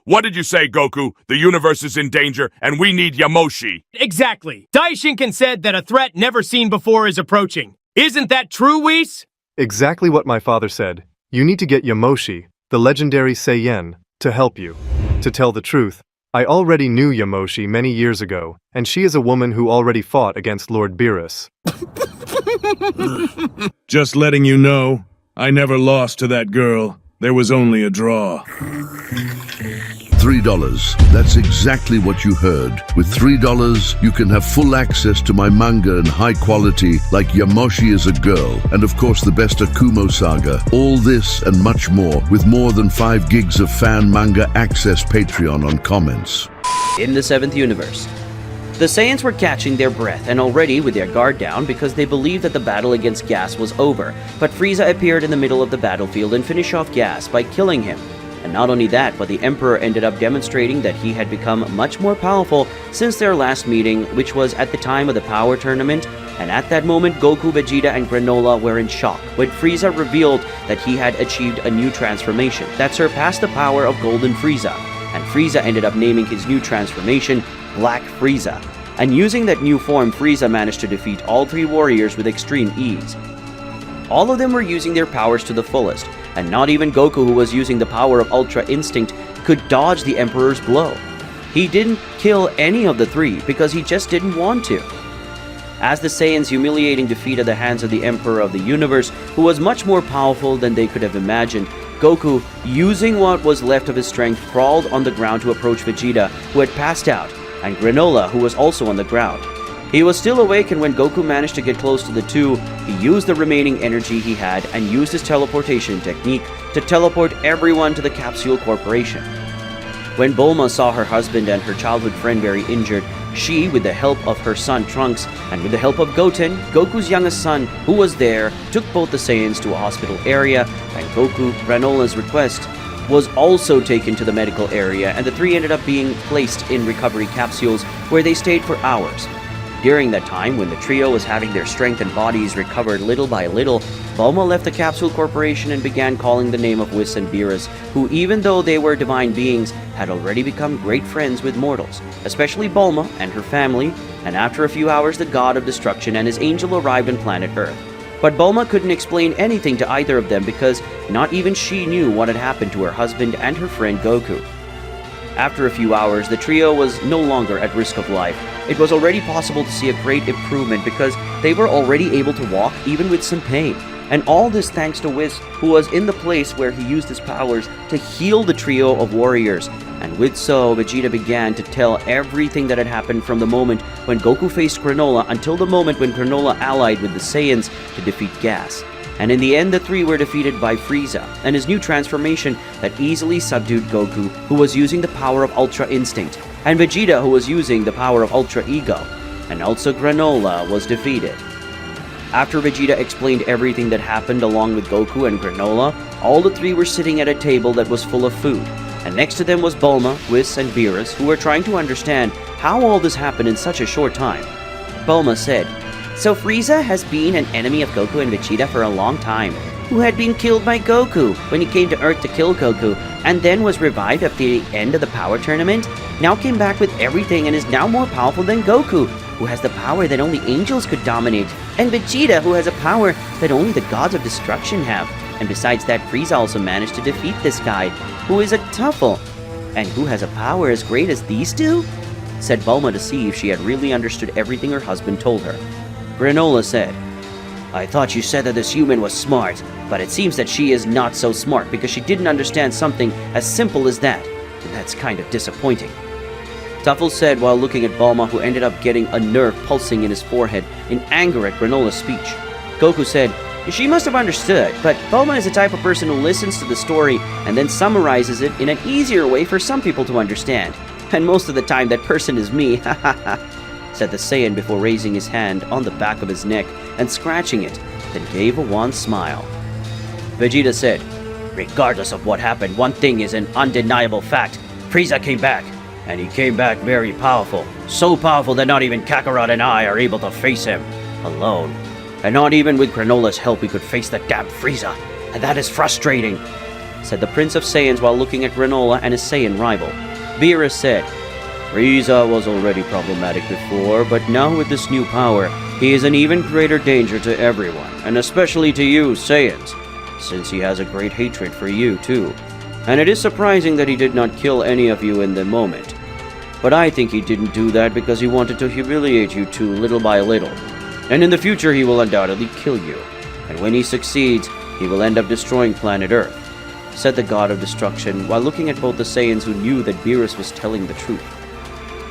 What did you say, Goku? The universe is in danger, and we need Yamoshi. Exactly. Daishinkan said that a threat never seen before is approaching. Isn't that true, Whis? Exactly what my father said. You need to get Yamoshi, the legendary Saiyan, to help you. To tell the truth, I already knew Yamoshi many years ago, and she is a woman who already fought against Lord Beerus. Just letting you know, I never lost to that girl. There was only a draw. $3. That's exactly what you heard. With $3, you can have full access to my manga and high quality, like Yamoshi is a girl, and of course the best Akumo saga. All this and much more, with more than 5 gigs of fan manga access Patreon on comments. In the 7th universe, the Saiyans were catching their breath and already with their guard down because they believed that the battle against Gas was over, but Frieza appeared in the middle of the battlefield and finished off Gas by killing him. And not only that, but the Emperor ended up demonstrating that he had become much more powerful since their last meeting, which was at the time of the Power Tournament, and at that moment Goku, Vegeta, and Granola were in shock when Frieza revealed that he had achieved a new transformation that surpassed the power of Golden Frieza, and Frieza ended up naming his new transformation Black Frieza. And using that new form, Frieza managed to defeat all 3 warriors with extreme ease. All of them were using their powers to the fullest, and not even Goku, who was using the power of Ultra Instinct, could dodge the Emperor's blow. He didn't kill any of the 3 because he just didn't want to. As the Saiyans' humiliating defeat at the hands of the Emperor of the Universe, who was much more powerful than they could have imagined, Goku, using what was left of his strength, crawled on the ground to approach Vegeta, who had passed out, and Granola, who was also on the ground. He was still awake, and when Goku managed to get close to the two, he used the remaining energy he had and used his teleportation technique to teleport everyone to the Capsule Corporation. When Bulma saw her husband and her childhood friend very injured, she, with the help of her son Trunks and with the help of Goten, Goku's youngest son, who was there, took both the Saiyans to a hospital area, and Goku, Granola's request, was also taken to the medical area, and the 3 ended up being placed in recovery capsules where they stayed for hours. During that time, when the trio was having their strength and bodies recovered little by little, Bulma left the Capsule Corporation and began calling the name of Whis and Beerus, who, even though they were divine beings, had already become great friends with mortals, especially Bulma and her family, and after a few hours the God of Destruction and his angel arrived on planet Earth. But Bulma couldn't explain anything to either of them because not even she knew what had happened to her husband and her friend Goku. After a few hours, the trio was no longer at risk of life. It was already possible to see a great improvement because they were already able to walk even with some pain. And all this thanks to Whis, who was in the place where he used his powers to heal the trio of warriors. And with so, Vegeta began to tell everything that had happened from the moment when Goku faced Granola until the moment when Granola allied with the Saiyans to defeat Gas. And in the end, the 3 were defeated by Frieza and his new transformation that easily subdued Goku, who was using the power of Ultra Instinct, and Vegeta, who was using the power of Ultra Ego, and also Granola was defeated. After Vegeta explained everything that happened along with Goku and Granola, all the 3 were sitting at a table that was full of food, and next to them was Bulma, Whis, and Beerus, who were trying to understand how all this happened in such a short time. Bulma said, "So Frieza has been an enemy of Goku and Vegeta for a long time, who had been killed by Goku when he came to Earth to kill Goku, and then was revived after the end of the Power Tournament, now came back with everything and is now more powerful than Goku, who has the power that only angels could dominate, and Vegeta, who has a power that only the gods of destruction have. And besides that, Frieza also managed to defeat this guy, who is a Tuffle, and who has a power as great as these two?" said Bulma to see if she had really understood everything her husband told her. Granola said, "I thought you said that this human was smart, but it seems that she is not so smart because she didn't understand something as simple as that, and that's kind of disappointing." Tuffle said while looking at Bulma, who ended up getting a nerve pulsing in his forehead in anger at Granola's speech. Goku said, "She must have understood, but Bulma is the type of person who listens to the story and then summarizes it in an easier way for some people to understand. And most of the time that person is me, ha ha ha," said the Saiyan before raising his hand on the back of his neck and scratching it, then gave a wan smile. Vegeta said, "Regardless of what happened, one thing is an undeniable fact. Frieza came back, and he came back very powerful. So powerful that not even Kakarot and I are able to face him alone. And not even with Granola's help we could face the damn Frieza, and that is frustrating." said the Prince of Saiyans while looking at Granola and his Saiyan rival. Beerus said, Frieza was already problematic before, but now with this new power, he is an even greater danger to everyone, and especially to you, Saiyans, since he has a great hatred for you too. And it is surprising that he did not kill any of you in the moment. But I think he didn't do that because he wanted to humiliate you two little by little. And in the future he will undoubtedly kill you. And when he succeeds, he will end up destroying planet Earth, said the God of Destruction while looking at both the Saiyans who knew that Beerus was telling the truth.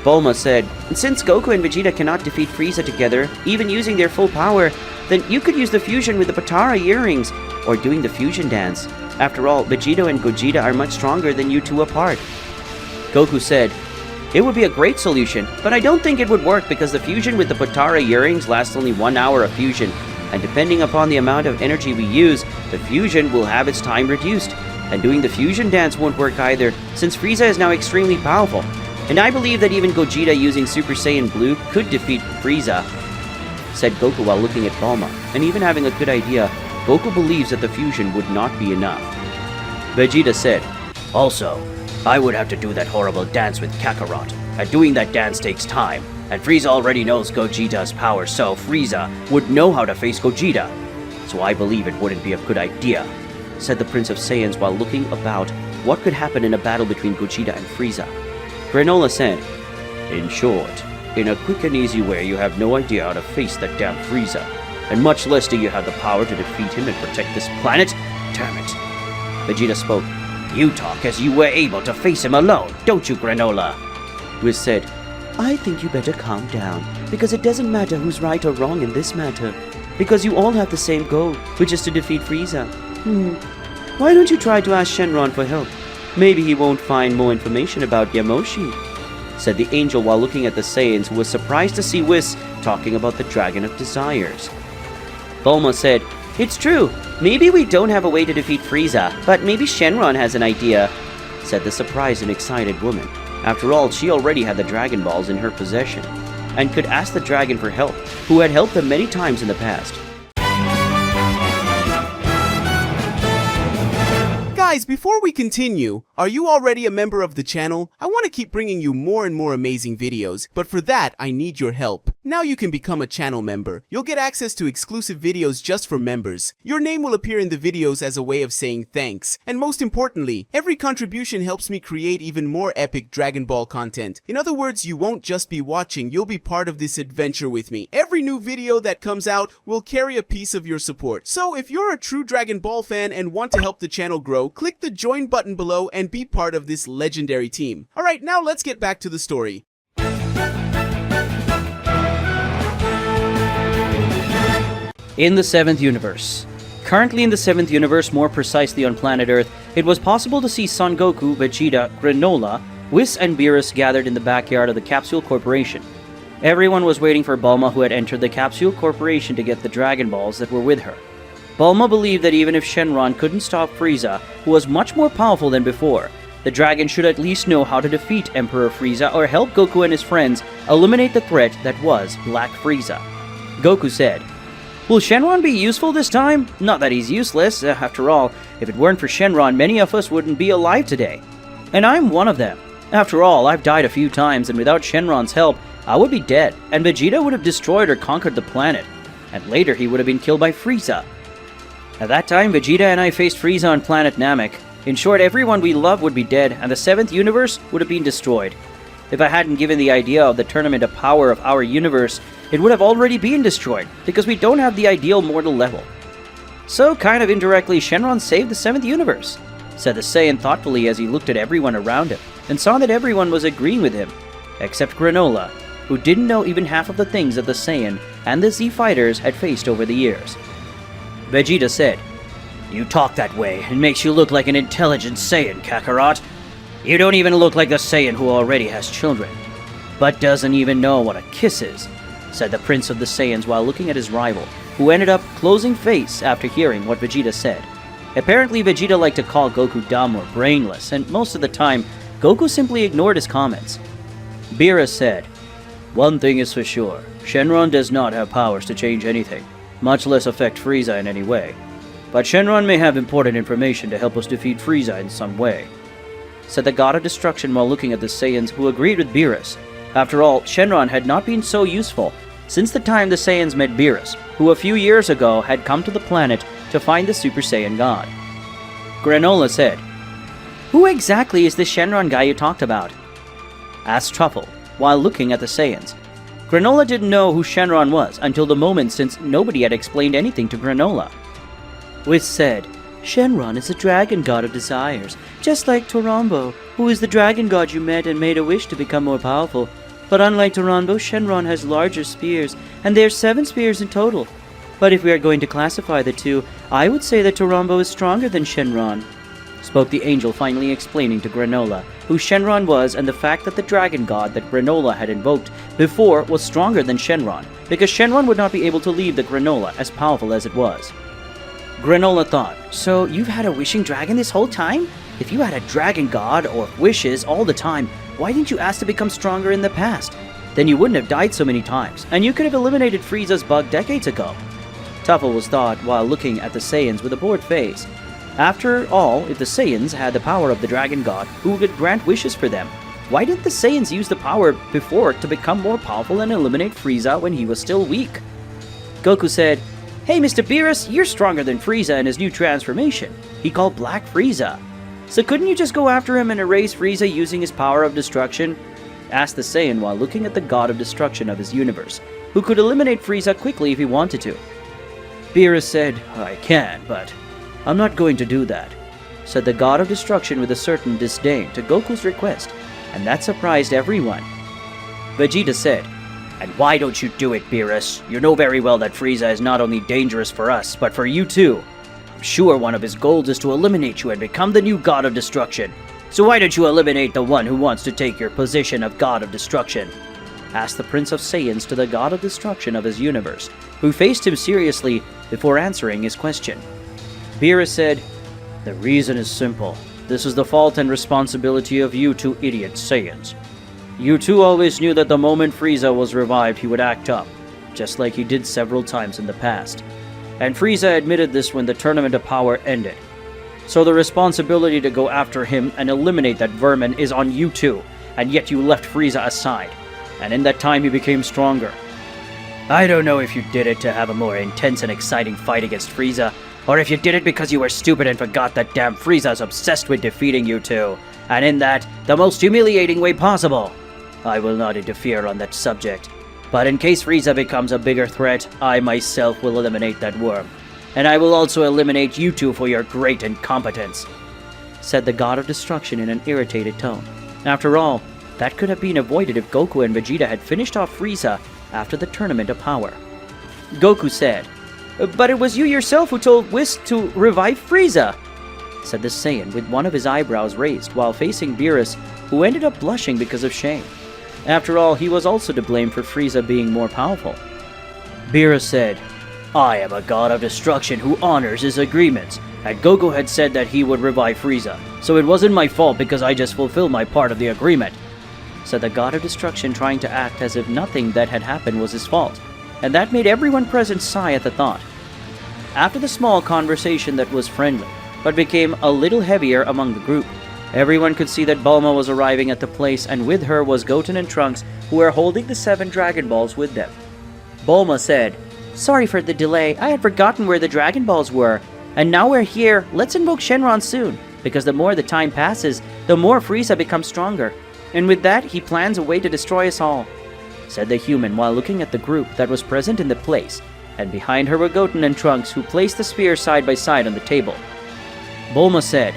Bulma said, Since Goku and Vegeta cannot defeat Frieza together, even using their full power, then you could use the fusion with the Potara earrings, or doing the fusion dance. After all, Vegeta and Gogeta are much stronger than you two apart. Goku said, It would be a great solution, but I don't think it would work because the fusion with the Potara earrings lasts only 1 hour of fusion, and depending upon the amount of energy we use, the fusion will have its time reduced. And doing the fusion dance won't work either, since Frieza is now extremely powerful. And I believe that even Gogeta using Super Saiyan Blue could defeat Frieza, said Goku while looking at Bulma. And even having a good idea, Goku believes that the fusion would not be enough. Vegeta said, Also, I would have to do that horrible dance with Kakarot, and doing that dance takes time, and Frieza already knows Gogeta's power, so Frieza would know how to face Gogeta. So I believe it wouldn't be a good idea, said the Prince of Saiyans while looking about what could happen in a battle between Gogeta and Frieza. Granola said, In short, in a quick and easy way you have no idea how to face that damn Frieza, and much less do you have the power to defeat him and protect this planet? Damn it. Vegeta spoke, You talk as you were able to face him alone, don't you, Granola? Whis said, I think you better calm down, because it doesn't matter who's right or wrong in this matter, because you all have the same goal, which is to defeat Frieza. Why don't you try to ask Shenron for help? Maybe he won't find more information about Yamoshi, said the angel while looking at the Saiyans who was surprised to see Whis talking about the Dragon of Desires. Bulma said, It's true, maybe we don't have a way to defeat Frieza, but maybe Shenron has an idea, said the surprised and excited woman. After all, she already had the Dragon Balls in her possession, and could ask the dragon for help, who had helped them many times in the past. Guys, before we continue, are you already a member of the channel? I want to keep bringing you more and more amazing videos, but for that, I need your help. Now you can become a channel member. You'll get access to exclusive videos just for members. Your name will appear in the videos as a way of saying thanks. And most importantly, every contribution helps me create even more epic Dragon Ball content. In other words, you won't just be watching, you'll be part of this adventure with me. Every new video that comes out will carry a piece of your support. So if you're a true Dragon Ball fan and want to help the channel grow, click the join button below and be part of this legendary team. Alright, now let's get back to the story. In the 7th universe. Currently in the 7th universe, more precisely on planet Earth, it was possible to see Son Goku, Vegeta, Granola, Whis and Beerus gathered in the backyard of the Capsule Corporation. Everyone was waiting for Bulma, who had entered the Capsule Corporation to get the Dragon Balls that were with her. Bulma believed that even if Shenron couldn't stop Frieza, who was much more powerful than before, the dragon should at least know how to defeat Emperor Frieza or help Goku and his friends eliminate the threat that was Black Frieza. Goku said, Will Shenron be useful this time? Not that he's useless. After all, if it weren't for Shenron, many of us wouldn't be alive today. And I'm one of them. After all, I've died a few times, and without Shenron's help, I would be dead, and Vegeta would have destroyed or conquered the planet. And later he would have been killed by Frieza. At that time, Vegeta and I faced Frieza on planet Namek. In short, everyone we love would be dead, and the 7th universe would have been destroyed. If I hadn't given the idea of the tournament a power of our universe, it would have already been destroyed, because we don't have the ideal mortal level. So, kind of indirectly, Shenron saved the 7th universe, said the Saiyan thoughtfully as he looked at everyone around him, and saw that everyone was agreeing with him, except Granola, who didn't know even half of the things that the Saiyan and the Z fighters had faced over the years. Vegeta said, You talk that way, it makes you look like an intelligent Saiyan, Kakarot. You don't even look like the Saiyan who already has children, but doesn't even know what a kiss is, said the Prince of the Saiyans while looking at his rival, who ended up closing face after hearing what Vegeta said. Apparently, Vegeta liked to call Goku dumb or brainless, and most of the time, Goku simply ignored his comments. Beerus said, One thing is for sure, Shenron does not have powers to change anything, much less affect Frieza in any way. but Shenron may have important information to help us defeat Frieza in some way," said the God of Destruction while looking at the Saiyans, who agreed with Beerus. After all, Shenron had not been so useful since the time the Saiyans met Beerus, who a few years ago had come to the planet to find the Super Saiyan God. Granola said, "Who exactly is this Shenron guy you talked about?" asked Truffle, while looking at the Saiyans. Granola didn't know who Shenron was until the moment, since nobody had explained anything to Granola. Whis said, "Shenron is the dragon god of desires, just like Torambo, who is the dragon god you met and made a wish to become more powerful. But unlike Torambo, Shenron has larger spears, and there are 7 spears in total. But if we are going to classify the two, I would say that Torambo is stronger than Shenron," spoke the angel, finally explaining to Granola who Shenron was and the fact that the dragon god that Granola had invoked before was stronger than Shenron, because Shenron would not be able to leave the Granola as powerful as it was. Granola thought, "So you've had a wishing dragon this whole time? If you had a dragon god or wishes all the time, why didn't you ask to become stronger in the past? Then you wouldn't have died so many times, and you could have eliminated Frieza's bug decades ago." Tuffle was thought while looking at the Saiyans with a bored face. After all, if the Saiyans had the power of the dragon god who could grant wishes for them, why didn't the Saiyans use the power before to become more powerful and eliminate Frieza when he was still weak? Goku said, "Hey Mr. Beerus, you're stronger than Frieza in his new transformation. He called Black Frieza. So couldn't you just go after him and erase Frieza using his power of destruction?" asked the Saiyan while looking at the god of destruction of his universe, who could eliminate Frieza quickly if he wanted to. Beerus said, "I can, but I'm not going to do that," said the god of destruction with a certain disdain to Goku's request, and that surprised everyone. Vegeta said, "And why don't you do it, Beerus? You know very well that Frieza is not only dangerous for us, but for you too. I'm sure one of his goals is to eliminate you and become the new god of destruction. So why don't you eliminate the one who wants to take your position of god of destruction?" asked the Prince of Saiyans to the god of destruction of his universe, who faced him seriously before answering his question. Beerus said, "The reason is simple. This is the fault and responsibility of you two idiot Saiyans. You two always knew that the moment Frieza was revived, he would act up, just like he did several times in the past. And Frieza admitted this when the Tournament of Power ended. So the responsibility to go after him and eliminate that vermin is on you two, and yet you left Frieza aside, and in that time he became stronger. I don't know if you did it to have a more intense and exciting fight against Frieza, or if you did it because you were stupid and forgot that damn Frieza's obsessed with defeating you two, and in that, the most humiliating way possible. I will not interfere on that subject, but in case Frieza becomes a bigger threat, I myself will eliminate that worm, and I will also eliminate you two for your great incompetence," said the God of Destruction in an irritated tone. After all, that could have been avoided if Goku and Vegeta had finished off Frieza after the Tournament of Power. Goku said, "But it was you yourself who told Whis to revive Frieza," said the Saiyan with one of his eyebrows raised while facing Beerus, who ended up blushing because of shame. After all, he was also to blame for Frieza being more powerful. Beerus said, "I am a god of destruction who honors his agreements, and Goku had said that he would revive Frieza, so it wasn't my fault because I just fulfilled my part of the agreement," said the god of destruction, trying to act as if nothing that had happened was his fault, and that made everyone present sigh at the thought. After the small conversation that was friendly, but became a little heavier among the group, everyone could see that Bulma was arriving at the place, and with her was Goten and Trunks, who were holding the 7 Dragon Balls with them. Bulma said, "Sorry for the delay, I had forgotten where the Dragon Balls were, and now we're here. Let's invoke Shenron soon, because the more the time passes, the more Frieza becomes stronger, and with that he plans a way to destroy us all," said the human while looking at the group that was present in the place, and behind her were Goten and Trunks, who placed the spears side by side on the table. Bulma said,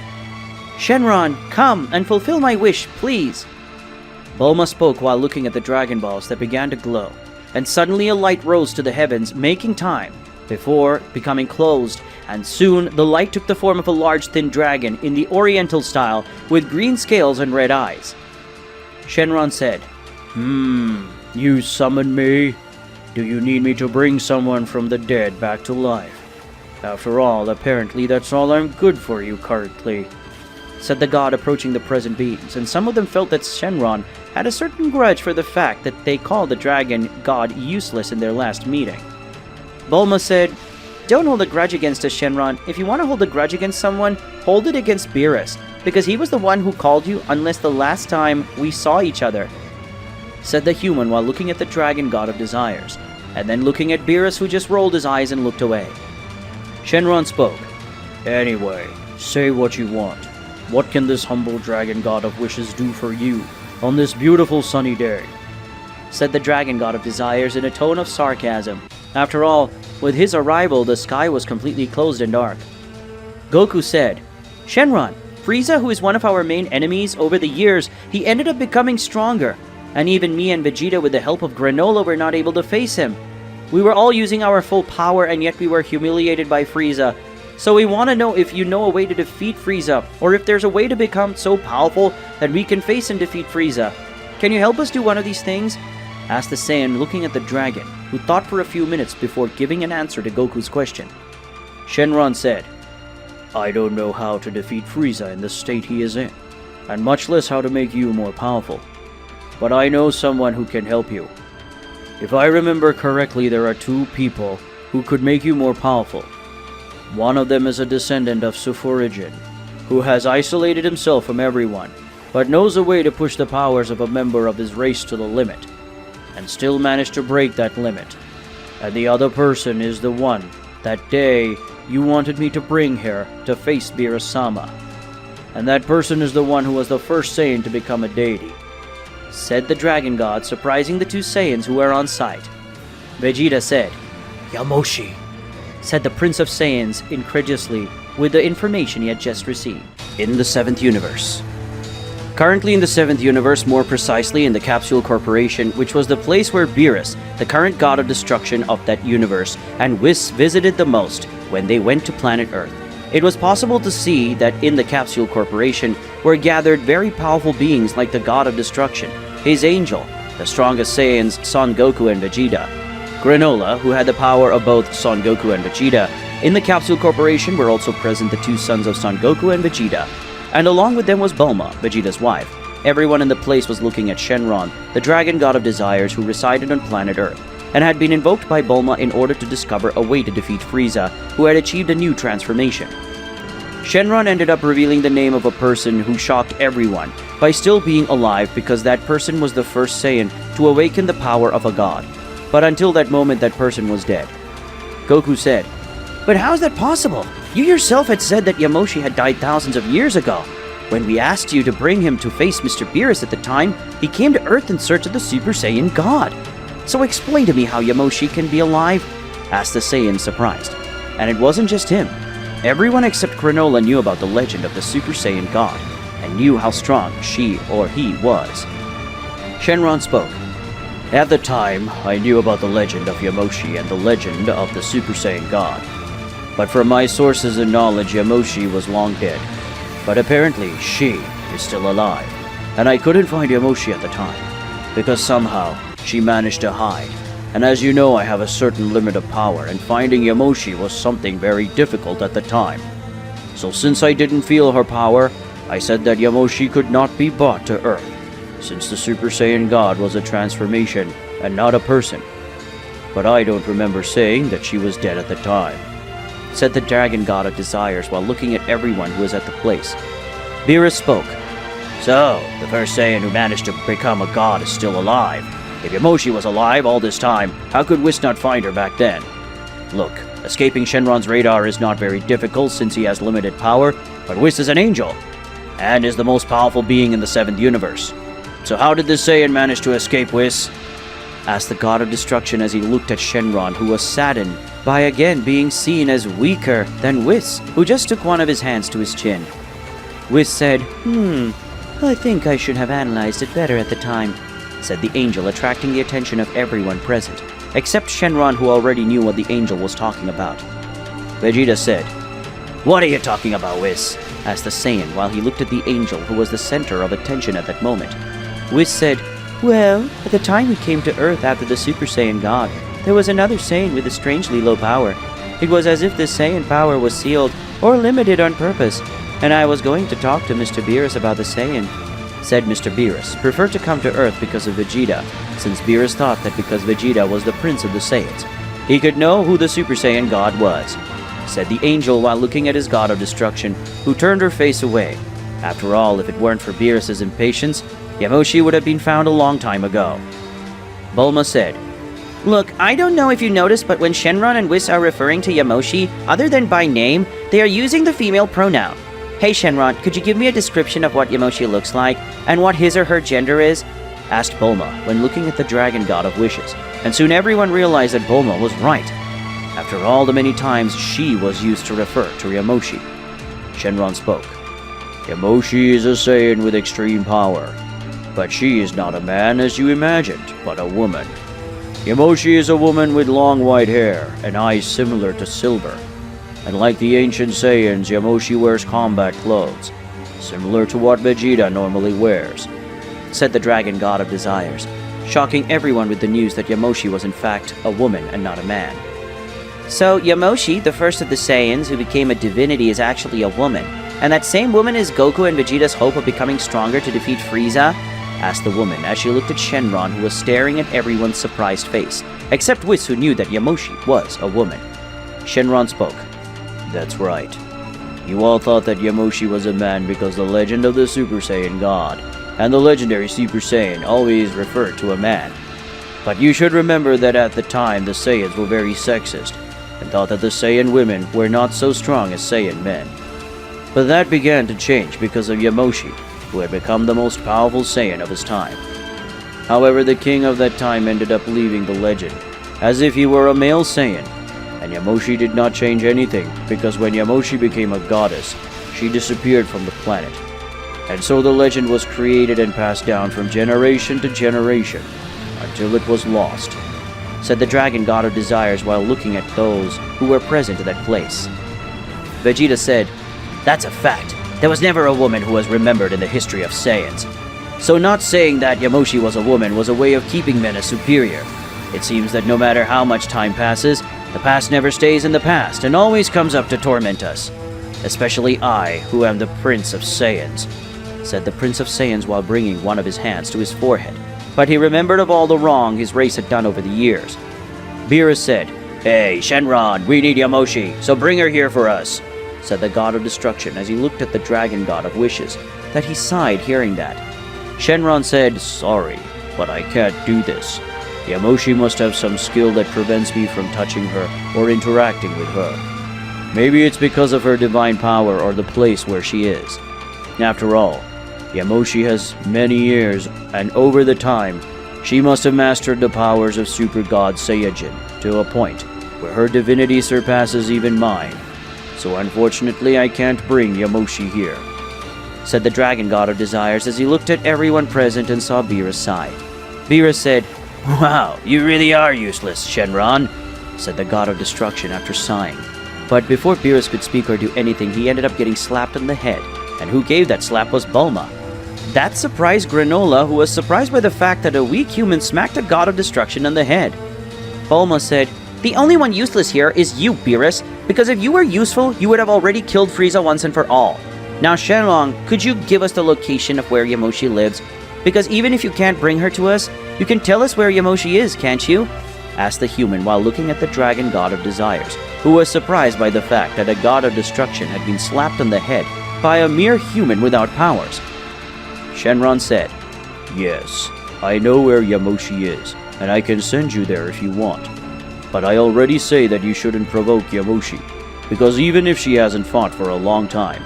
"Shenron, come and fulfill my wish, please." Bulma spoke while looking at the Dragon Balls that began to glow, and suddenly a light rose to the heavens, making time, before becoming closed, and soon the light took the form of a large thin dragon in the Oriental style with green scales and red eyes. Shenron said, You summoned me? Do you need me to bring someone from the dead back to life? After all, apparently that's all I'm good for you currently," said the god, approaching the present beings, and some of them felt that Shenron had a certain grudge for the fact that they called the dragon god useless in their last meeting. Bulma said, Don't hold a grudge against us, Shenron. If you want to hold a grudge against someone, hold it against Beerus, because he was the one who called you unless the last time we saw each other, said the human while looking at the dragon god of desires, and then looking at Beerus, who just rolled his eyes and looked away. Shenron spoke. Anyway, say what you want. What can this humble dragon god of wishes do for you on this beautiful sunny day? Said the dragon god of desires in a tone of sarcasm. After all, with his arrival, the sky was completely closed and dark. Goku said, Shenron, Frieza, who is one of our main enemies, over the years, he ended up becoming stronger. And even me and Vegeta, with the help of Granola, were not able to face him. We were all using our full power, and yet we were humiliated by Frieza. So we want to know if you know a way to defeat Frieza, or if there's a way to become so powerful that we can face and defeat Frieza. Can you help us do one of these things? Asked the Saiyan, looking at the dragon, who thought for a few minutes before giving an answer to Goku's question. Shenron said, I don't know how to defeat Frieza in the state he is in, and much less how to make you more powerful. But I know someone who can help you. If I remember correctly, there are 2 people who could make you more powerful. One of them is a descendant of Suforigin, who has isolated himself from everyone, but knows a way to push the powers of a member of his race to the limit, and still managed to break that limit. And the other person is the one that day you wanted me to bring here to face Beerus-sama. And that person is the one who was the first Saiyan to become a deity, said the dragon god, surprising the 2 Saiyans who were on site. Vegeta said, Yamoshi, said the Prince of Saiyans incredulously with the information he had just received. In the 7th universe. Currently in the 7th universe, more precisely in the Capsule Corporation, which was the place where Beerus, the current god of destruction of that universe, and Whis visited the most when they went to planet Earth. It was possible to see that in the Capsule Corporation were gathered very powerful beings like the god of destruction, his angel, the strongest Saiyans, Son Goku and Vegeta, Granola, who had the power of both Son Goku and Vegeta. In the Capsule Corporation were also present the 2 sons of Son Goku and Vegeta, and along with them was Bulma, Vegeta's wife. Everyone in the place was looking at Shenron, the dragon god of desires who resided on planet Earth, and had been invoked by Bulma in order to discover a way to defeat Frieza, who had achieved a new transformation. Shenron ended up revealing the name of a person who shocked everyone by still being alive, because that person was the first Saiyan to awaken the power of a god. But until that moment, that person was dead. Goku said, But how is that possible? You yourself had said that Yamoshi had died thousands of years ago. When we asked you to bring him to face Mr. Beerus at the time, he came to Earth in search of the Super Saiyan God. So explain to me how Yamoshi can be alive? Asked the Saiyan, surprised. And it wasn't just him. Everyone except Granola knew about the legend of the Super Saiyan God, and knew how strong she or he was. Shenron spoke. At the time, I knew about the legend of Yamoshi and the legend of the Super Saiyan God. But from my sources and knowledge, Yamoshi was long dead. But apparently, she is still alive. And I couldn't find Yamoshi at the time, because somehow she managed to hide. And as you know, I have a certain limit of power, and finding Yamoshi was something very difficult at the time. So since I didn't feel her power, I said that Yamoshi could not be brought to Earth, since the Super Saiyan God was a transformation and not a person. But I don't remember saying that she was dead at the time, said the dragon god of desires while looking at everyone who was at the place. Beerus spoke. So, the first Saiyan who managed to become a god is still alive. If Yamoshi was alive all this time, how could Whis not find her back then? Look, escaping Shenron's radar is not very difficult since he has limited power, but Whis is an angel, and is the most powerful being in the 7th universe. So how did this Saiyan manage to escape Whis? Asked the god of destruction as he looked at Shenron, who was saddened by again being seen as weaker than Whis, who just took one of his hands to his chin. Whis said, I think I should have analyzed it better at the time, said the angel, attracting the attention of everyone present, except Shenron, who already knew what the angel was talking about. Vegeta said, What are you talking about, Whis? Asked the Saiyan while he looked at the angel, who was the center of attention at that moment. Whis said, Well, at the time we came to Earth after the Super Saiyan God, there was another Saiyan with a strangely low power. It was as if this Saiyan power was sealed or limited on purpose, and I was going to talk to Mr. Beerus about the Saiyan. Said Mr. Beerus preferred to come to Earth because of Vegeta, since Beerus thought that because Vegeta was the prince of the Saiyans, he could know who the Super Saiyan God was, said the angel while looking at his god of destruction, who turned her face away. After all, if it weren't for Beerus' impatience, Yamoshi would have been found a long time ago. Bulma said, "Look, I don't know if you noticed, but when Shenron and Whis are referring to Yamoshi, other than by name, they are using the female pronoun. Hey Shenron, could you give me a description of what Yamoshi looks like, and what his or her gender is?" asked Bulma when looking at the dragon god of wishes, and soon everyone realized that Bulma was right. After all the many times she was used to refer to Yamoshi. Shenron spoke. "Yamoshi is a Saiyan with extreme power, but she is not a man as you imagined, but a woman. Yamoshi is a woman with long white hair and eyes similar to silver. And like the ancient Saiyans, Yamoshi wears combat clothes, similar to what Vegeta normally wears," said the dragon god of desires, shocking everyone with the news that Yamoshi was in fact a woman and not a man. "So Yamoshi, the first of the Saiyans who became a divinity, is actually a woman, and that same woman is Goku and Vegeta's hope of becoming stronger to defeat Frieza?" asked the woman as she looked at Shenron, who was staring at everyone's surprised face, except Whis, who knew that Yamoshi was a woman. Shenron spoke. "That's right. You all thought that Yamoshi was a man because the legend of the Super Saiyan God and the legendary Super Saiyan always referred to a man. But you should remember that at the time the Saiyans were very sexist and thought that the Saiyan women were not so strong as Saiyan men. But that began to change because of Yamoshi, who had become the most powerful Saiyan of his time. However, the king of that time ended up leaving the legend, as if he were a male Saiyan, and Yamoshi did not change anything because when Yamoshi became a goddess, she disappeared from the planet. And so the legend was created and passed down from generation to generation until it was lost," said the dragon god of desires while looking at those who were present at that place. Vegeta said, "That's a fact. There was never a woman who was remembered in the history of Saiyans. So not saying that Yamoshi was a woman was a way of keeping men as superior. It seems that no matter how much time passes, the past never stays in the past and always comes up to torment us. Especially I, who am the Prince of Saiyans," said the Prince of Saiyans while bringing one of his hands to his forehead. But he remembered of all the wrong his race had done over the years. Beerus said, "Hey, Shenron, we need Yamoshi, so bring her here for us," said the god of destruction as he looked at the dragon god of wishes, that he sighed hearing that. Shenron said, "Sorry, but I can't do this. Yamoshi must have some skill that prevents me from touching her or interacting with her. Maybe it's because of her divine power or the place where she is. After all, Yamoshi has many years, and over the time, she must have mastered the powers of Super God Saiyajin to a point where her divinity surpasses even mine. So unfortunately, I can't bring Yamoshi here," said the dragon god of desires as he looked at everyone present and saw Beerus sigh. Beerus said, "Wow, you really are useless, Shenron," said the god of destruction after sighing. But before Beerus could speak or do anything, he ended up getting slapped on the head, and who gave that slap was Bulma. That surprised Granola, who was surprised by the fact that a weak human smacked a god of destruction on the head. Bulma said, "The only one useless here is you, Beerus, because if you were useful, you would have already killed Frieza once and for all. Now, Shenron, could you give us the location of where Yamoshi lives? Because even if you can't bring her to us, you can tell us where Yamoshi is, can't you?" asked the human while looking at the dragon god of desires, who was surprised by the fact that a god of destruction had been slapped on the head by a mere human without powers. Shenron said, "Yes, I know where Yamoshi is, and I can send you there if you want. But I already say that you shouldn't provoke Yamoshi, because even if she hasn't fought for a long time,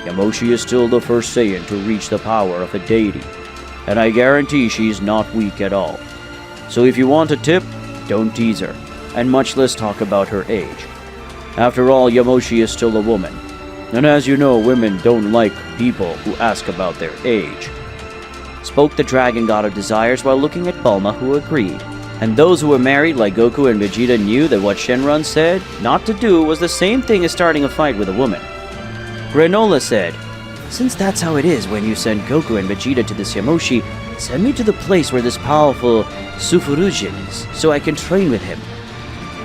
Yamoshi is still the first Saiyan to reach the power of a deity, and I guarantee she's not weak at all. So if you want a tip, don't tease her, and much less talk about her age. After all, Yamoshi is still a woman, and as you know, women don't like people who ask about their age," spoke the dragon god of desires while looking at Bulma, who agreed. And those who were married like Goku and Vegeta knew that what Shenron said not to do was the same thing as starting a fight with a woman. Granola said, "Since that's how it is when you send Goku and Vegeta to this Yamoshi, send me to the place where this powerful Sufurujin is, so I can train with him,"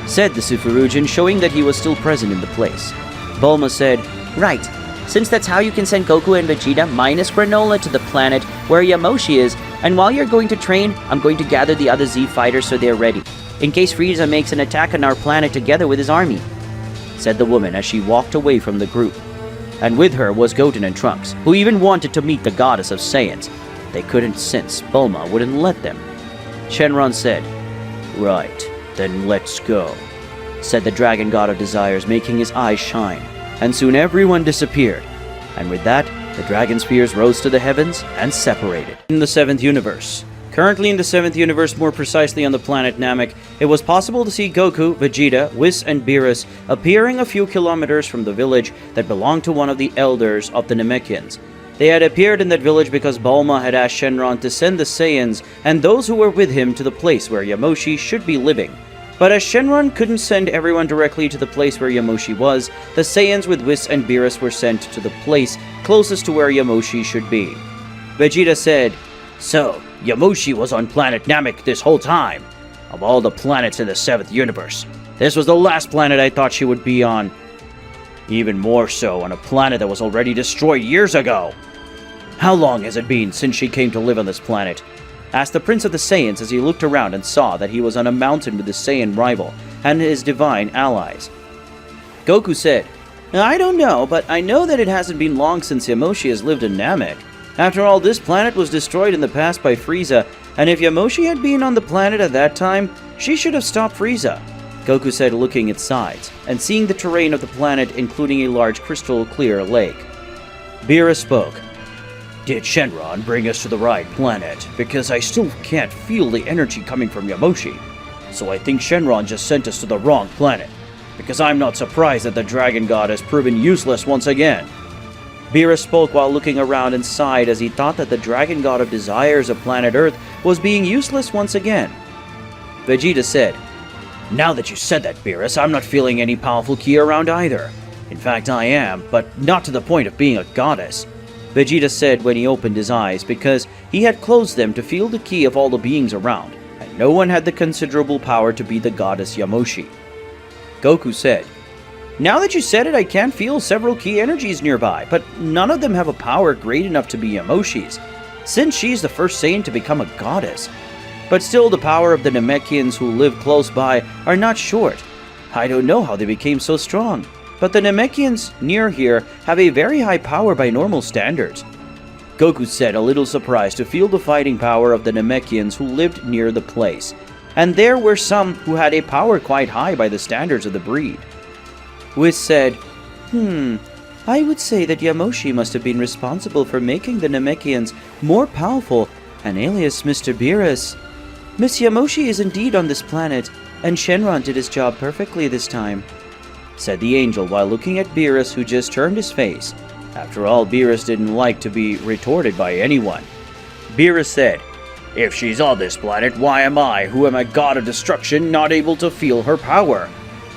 said the Sufurujin, showing that he was still present in the place. Bulma said, "Right. Since that's how you can send Goku and Vegeta minus Granola to the planet where Yamoshi is, And while you're going to train, I'm going to gather the other Z fighters so they're ready, in case Frieza makes an attack on our planet together with his army," said the woman as she walked away from the group. And with her was Goten and Trunks, who even wanted to meet the goddess of Saiyans. They couldn't since Bulma wouldn't let them. Shenron said, "Right, then let's go," said the Dragon God of Desires, making his eyes shine. And soon everyone disappeared. And with that, the dragon spheres rose to the heavens and separated. In the 7th universe. Currently in the 7th universe, more precisely on the planet Namek, it was possible to see Goku, Vegeta, Whis, and Beerus appearing a few kilometers from the village that belonged to one of the elders of the Namekians. They had appeared in that village because Bulma had asked Shenron to send the Saiyans and those who were with him to the place where Yamoshi should be living. But as Shenron couldn't send everyone directly to the place where Yamoshi was, the Saiyans with Whis and Beerus were sent to the place closest to where Yamoshi should be. Vegeta said, "So, Yamoshi was on planet Namek this whole time. Of all the planets in the 7th universe, this was the last planet I thought she would be on. Even more so on a planet that was already destroyed years ago. How long has it been since she came to live on this planet?" asked the Prince of the Saiyans as he looked around and saw that he was on a mountain with his Saiyan rival and his divine allies. Goku said, "I don't know, but I know that it hasn't been long since Yamoshi has lived in Namek. After all, this planet was destroyed in the past by Frieza, and if Yamoshi had been on the planet at that time, she should have stopped Frieza," Goku said, looking at sides and seeing the terrain of the planet, including a large crystal clear lake. Beerus spoke, "Did Shenron bring us to the right planet? Because I still can't feel the energy coming from Yamoshi. So I think Shenron just sent us to the wrong planet. Because I'm not surprised that the Dragon God has proven useless once again." Beerus spoke while looking around and sighed as he thought that the Dragon God of Desires of planet Earth was being useless once again. Vegeta said, "Now that you said that, Beerus, I'm not feeling any powerful ki around either. In fact, I am, but not to the point of being a goddess," Vegeta said when he opened his eyes, because he had closed them to feel the ki of all the beings around, and no one had the considerable power to be the goddess Yamoshi. Goku said, "Now that you said it, I can feel several ki energies nearby, but none of them have a power great enough to be Yamoshi's, since she's the first Saiyan to become a goddess. But still, the power of the Namekians who live close by are not short. I don't know how they became so strong. But the Namekians near here have a very high power by normal standards." Goku said, a little surprised to feel the fighting power of the Namekians who lived near the place. And there were some who had a power quite high by the standards of the breed. Whis said, I would say that Yamoshi must have been responsible for making the Namekians more powerful, an alias Mr. Beerus. Miss Yamoshi is indeed on this planet, and Shenron did his job perfectly this time," said the angel while looking at Beerus, who just turned his face. After all, Beerus didn't like to be retorted by anyone. Beerus said, "If she's on this planet, why am I, who am a god of destruction, not able to feel her power?"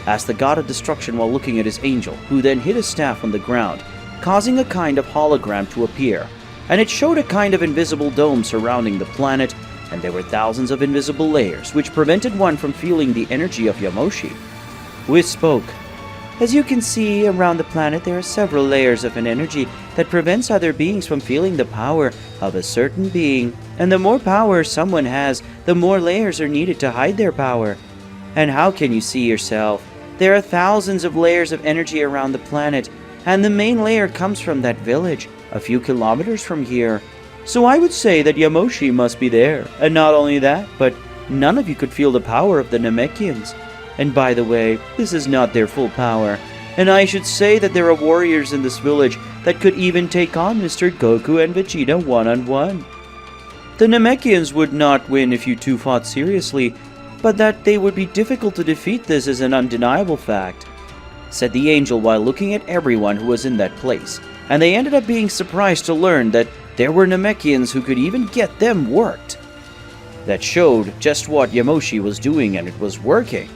asked the god of destruction while looking at his angel, who then hit his staff on the ground, causing a kind of hologram to appear, and it showed a kind of invisible dome surrounding the planet, and there were thousands of invisible layers, which prevented one from feeling the energy of Yamoshi. Whis spoke, "As you can see, around the planet there are several layers of an energy that prevents other beings from feeling the power of a certain being, and the more power someone has, the more layers are needed to hide their power. And how can you see yourself? There are thousands of layers of energy around the planet, and the main layer comes from that village, a few kilometers from here. So I would say that Yamoshi must be there, and not only that, but none of you could feel the power of the Namekians. And by the way, this is not their full power, and I should say that there are warriors in this village that could even take on Mr. Goku and Vegeta one-on-one. The Namekians would not win if you two fought seriously, but that they would be difficult to defeat, this is an undeniable fact," said the angel while looking at everyone who was in that place, and they ended up being surprised to learn that there were Namekians who could even get them worked. That showed just what Yamoshi was doing, and it was working.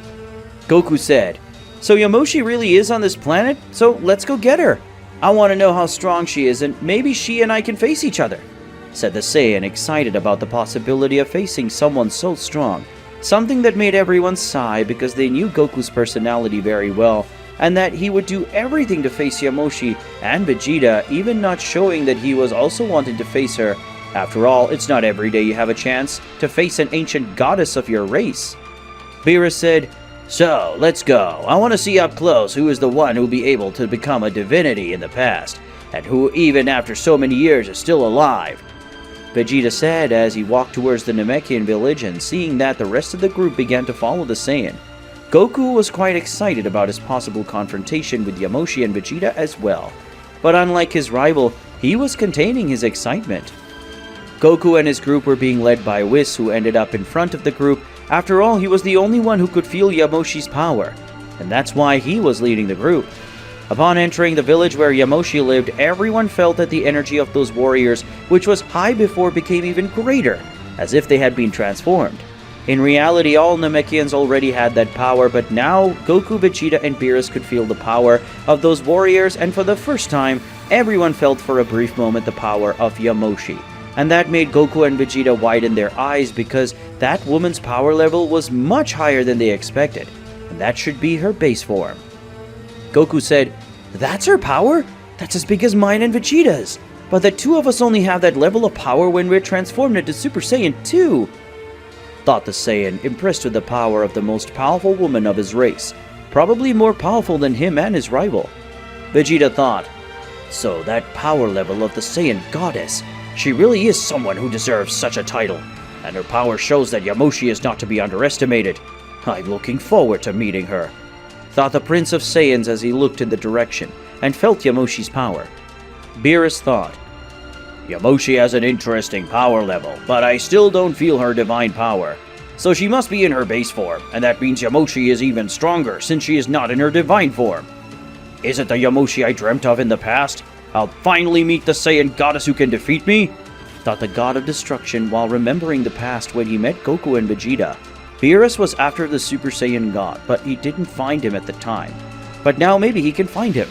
Goku said, "So Yamoshi really is on this planet? So let's go get her. I want to know how strong she is, and maybe she and I can face each other," said the Saiyan, excited about the possibility of facing someone so strong, something that made everyone sigh because they knew Goku's personality very well, and that he would do everything to face Yamoshi and Vegeta, even not showing that he was also wanting to face her, After all, it's not every day you have a chance to face an ancient goddess of your race. Beerus said, "So, let's go. I want to see up close who is the one who will be able to become a divinity in the past, and who even after so many years is still alive." Vegeta said as he walked towards the Namekian village, and seeing that the rest of the group began to follow the Saiyan. Goku was quite excited about his possible confrontation with Yamoshi and Vegeta as well. But unlike his rival, he was containing his excitement. Goku and his group were being led by Whis, who ended up in front of the group. After all, he was the only one who could feel Yamoshi's power, and that's why he was leading the group. Upon entering the village where Yamoshi lived, everyone felt that the energy of those warriors, which was high before, became even greater, as if they had been transformed. In reality, all Namekians already had that power, but now Goku, Vegeta, and Beerus could feel the power of those warriors, and for the first time, everyone felt for a brief moment the power of Yamoshi. And that made Goku and Vegeta widen their eyes, because that woman's power level was much higher than they expected, and that should be her base form. Goku said, "That's her power? That's as big as mine and Vegeta's. But the two of us only have that level of power when we're transformed into Super Saiyan 2. Thought the Saiyan, impressed with the power of the most powerful woman of his race, probably more powerful than him and his rival. Vegeta thought, "So that power level of the Saiyan goddess, she really is someone who deserves such a title, and her power shows that Yamoshi is not to be underestimated. I'm looking forward to meeting her," thought the Prince of Saiyans as he looked in the direction and felt Yamoshi's power. Beerus thought, "Yamoshi has an interesting power level, but I still don't feel her divine power. So she must be in her base form, and that means Yamoshi is even stronger since she is not in her divine form. Is it the Yamoshi I dreamt of in the past? I'll finally meet the Saiyan goddess who can defeat me," thought the god of destruction while remembering the past when he met Goku and Vegeta. Beerus was after the Super Saiyan god, but he didn't find him at the time. But now maybe he can find him.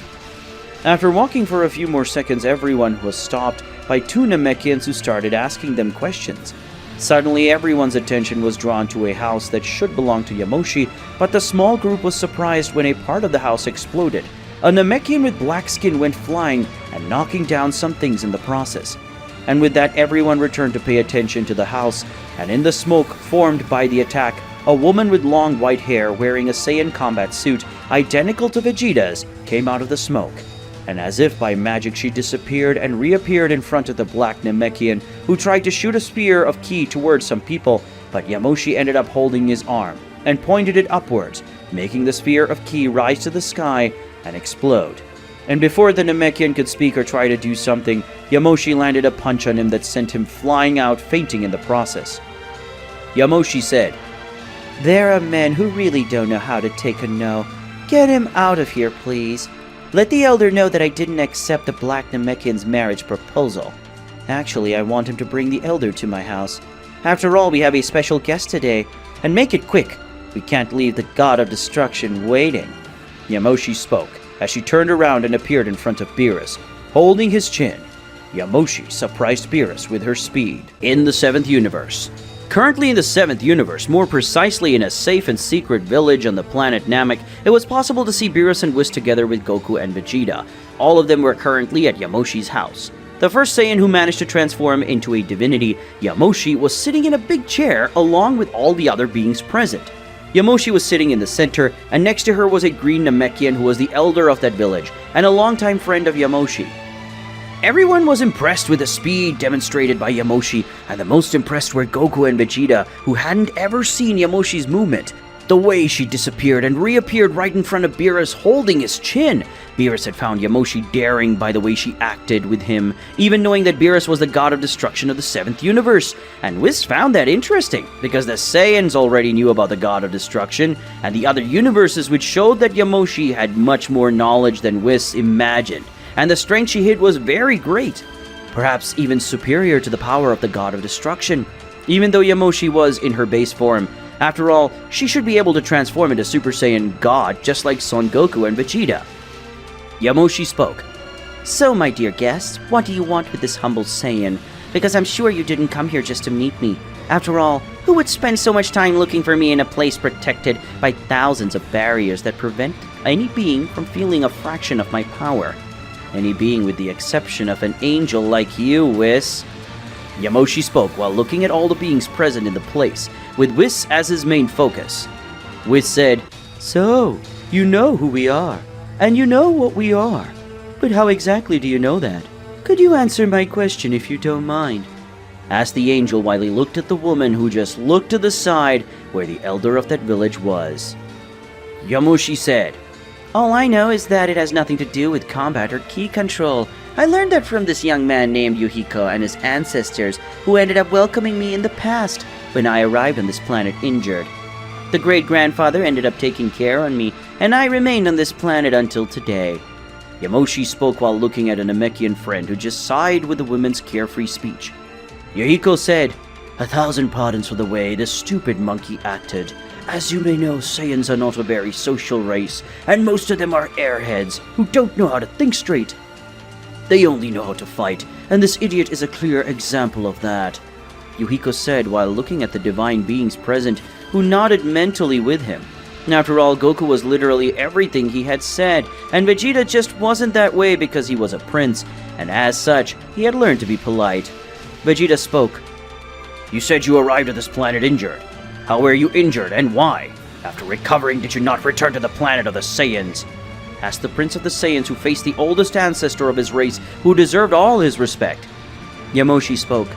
After walking for a few more seconds, everyone was stopped by two Namekians who started asking them questions. Suddenly, everyone's attention was drawn to a house that should belong to Yamoshi, but the small group was surprised when a part of the house exploded. A Namekian with black skin went flying and knocking down some things in the process. And with that, everyone returned to pay attention to the house, and in the smoke formed by the attack, a woman with long white hair wearing a Saiyan combat suit identical to Vegeta's came out of the smoke. And as if by magic, she disappeared and reappeared in front of the black Namekian, who tried to shoot a spear of ki towards some people, but Yamoshi ended up holding his arm and pointed it upwards, making the sphere of ki rise to the sky and explode. And before the Namekian could speak or try to do something, Yamoshi landed a punch on him that sent him flying out, fainting in the process. Yamoshi said, "There are men who really don't know how to take a no. Get him out of here, please. Let the elder know that I didn't accept the Black Namekian's marriage proposal. Actually, I want him to bring the elder to my house. After all, we have a special guest today, and make it quick. We can't leave the god of destruction waiting." Yamoshi spoke as she turned around and appeared in front of Beerus, holding his chin. Yamoshi surprised Beerus with her speed. In the 7th universe. Currently in the 7th universe, more precisely in a safe and secret village on the planet Namek, it was possible to see Beerus and Whis together with Goku and Vegeta. All of them were currently at Yamoshi's house. The first Saiyan who managed to transform into a divinity, Yamoshi, was sitting in a big chair along with all the other beings present. Yamoshi was sitting in the center, and next to her was a green Namekian who was the elder of that village and a longtime friend of Yamoshi. Everyone was impressed with the speed demonstrated by Yamoshi, and the most impressed were Goku and Vegeta, who hadn't ever seen Yamoshi's movement. The way she disappeared and reappeared right in front of Beerus holding his chin. Beerus had found Yamoshi daring by the way she acted with him, even knowing that Beerus was the god of destruction of the 7th universe. And Whis found that interesting, because the Saiyans already knew about the god of destruction and the other universes, which showed that Yamoshi had much more knowledge than Whis imagined, and the strength she hid was very great, perhaps even superior to the power of the god of destruction. Even though Yamoshi was in her base form, after all, she should be able to transform into Super Saiyan God, just like Son Goku and Vegeta. Yamoshi spoke. "So, my dear guest, what do you want with this humble Saiyan? Because I'm sure you didn't come here just to meet me. After all, who would spend so much time looking for me in a place protected by thousands of barriers that prevent any being from feeling a fraction of my power? Any being with the exception of an angel like you, Whis." Yamoshi spoke while looking at all the beings present in the place, with Whis as his main focus. Whis said, "So, you know who we are, and you know what we are. But how exactly do you know that? Could you answer my question if you don't mind?" asked the angel while he looked at the woman who just looked to the side where the elder of that village was. Yamoshi said, "All I know is that it has nothing to do with combat or ki control. I learned that from this young man named Yuhiko and his ancestors, who ended up welcoming me in the past when I arrived on this planet injured. The great-grandfather ended up taking care on me, and I remained on this planet until today." Yamoshi spoke while looking at a Namekian friend who just sighed with the woman's carefree speech. Yuhiko said, "1,000 pardons for the way this stupid monkey acted. As you may know, Saiyans are not a very social race, and most of them are airheads who don't know how to think straight. They only know how to fight, and this idiot is a clear example of that," Yuhiko said while looking at the divine beings present, who nodded mentally with him. After all, Goku was literally everything he had said, and Vegeta just wasn't that way because he was a prince, and as such, he had learned to be polite. Vegeta spoke. "You said you arrived at this planet injured. How were you injured, and why? After recovering, did you not return to the planet of the Saiyans?" asked the Prince of the Saiyans, who faced the oldest ancestor of his race, who deserved all his respect. Yamoshi spoke.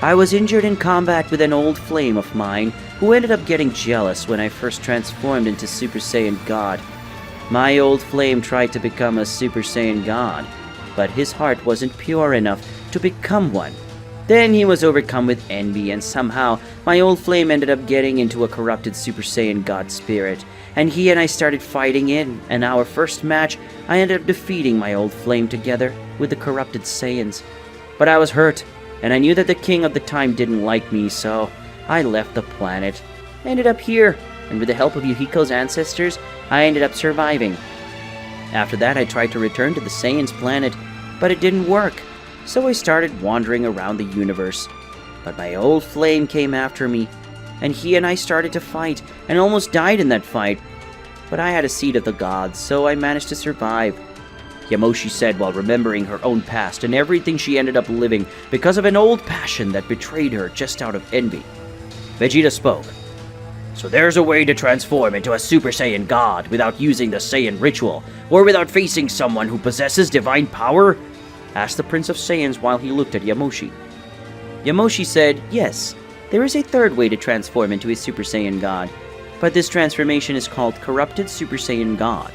"I was injured in combat with an old flame of mine, who ended up getting jealous when I first transformed into Super Saiyan God. My old flame tried to become a Super Saiyan God, but his heart wasn't pure enough to become one. Then he was overcome with envy, and somehow my old flame ended up getting into a corrupted Super Saiyan God spirit, and he and I started fighting in, and our first match, I ended up defeating my old flame together with the corrupted Saiyans. But I was hurt, and I knew that the king of the time didn't like me, so I left the planet. I ended up here, and with the help of Yuhiko's ancestors, I ended up surviving. After that, I tried to return to the Saiyans planet, but it didn't work. So I started wandering around the universe. But my old flame came after me, and he and I started to fight, and almost died in that fight. But I had a seed of the gods, so I managed to survive," Yamoshi said while remembering her own past and everything she ended up living because of an old passion that betrayed her just out of envy. Vegeta spoke. "So there's a way to transform into a Super Saiyan God without using the Saiyan ritual, or without facing someone who possesses divine power?" asked the Prince of Saiyans while he looked at Yamoshi. Yamoshi said, "Yes, there is a third way to transform into a Super Saiyan God, but this transformation is called Corrupted Super Saiyan God,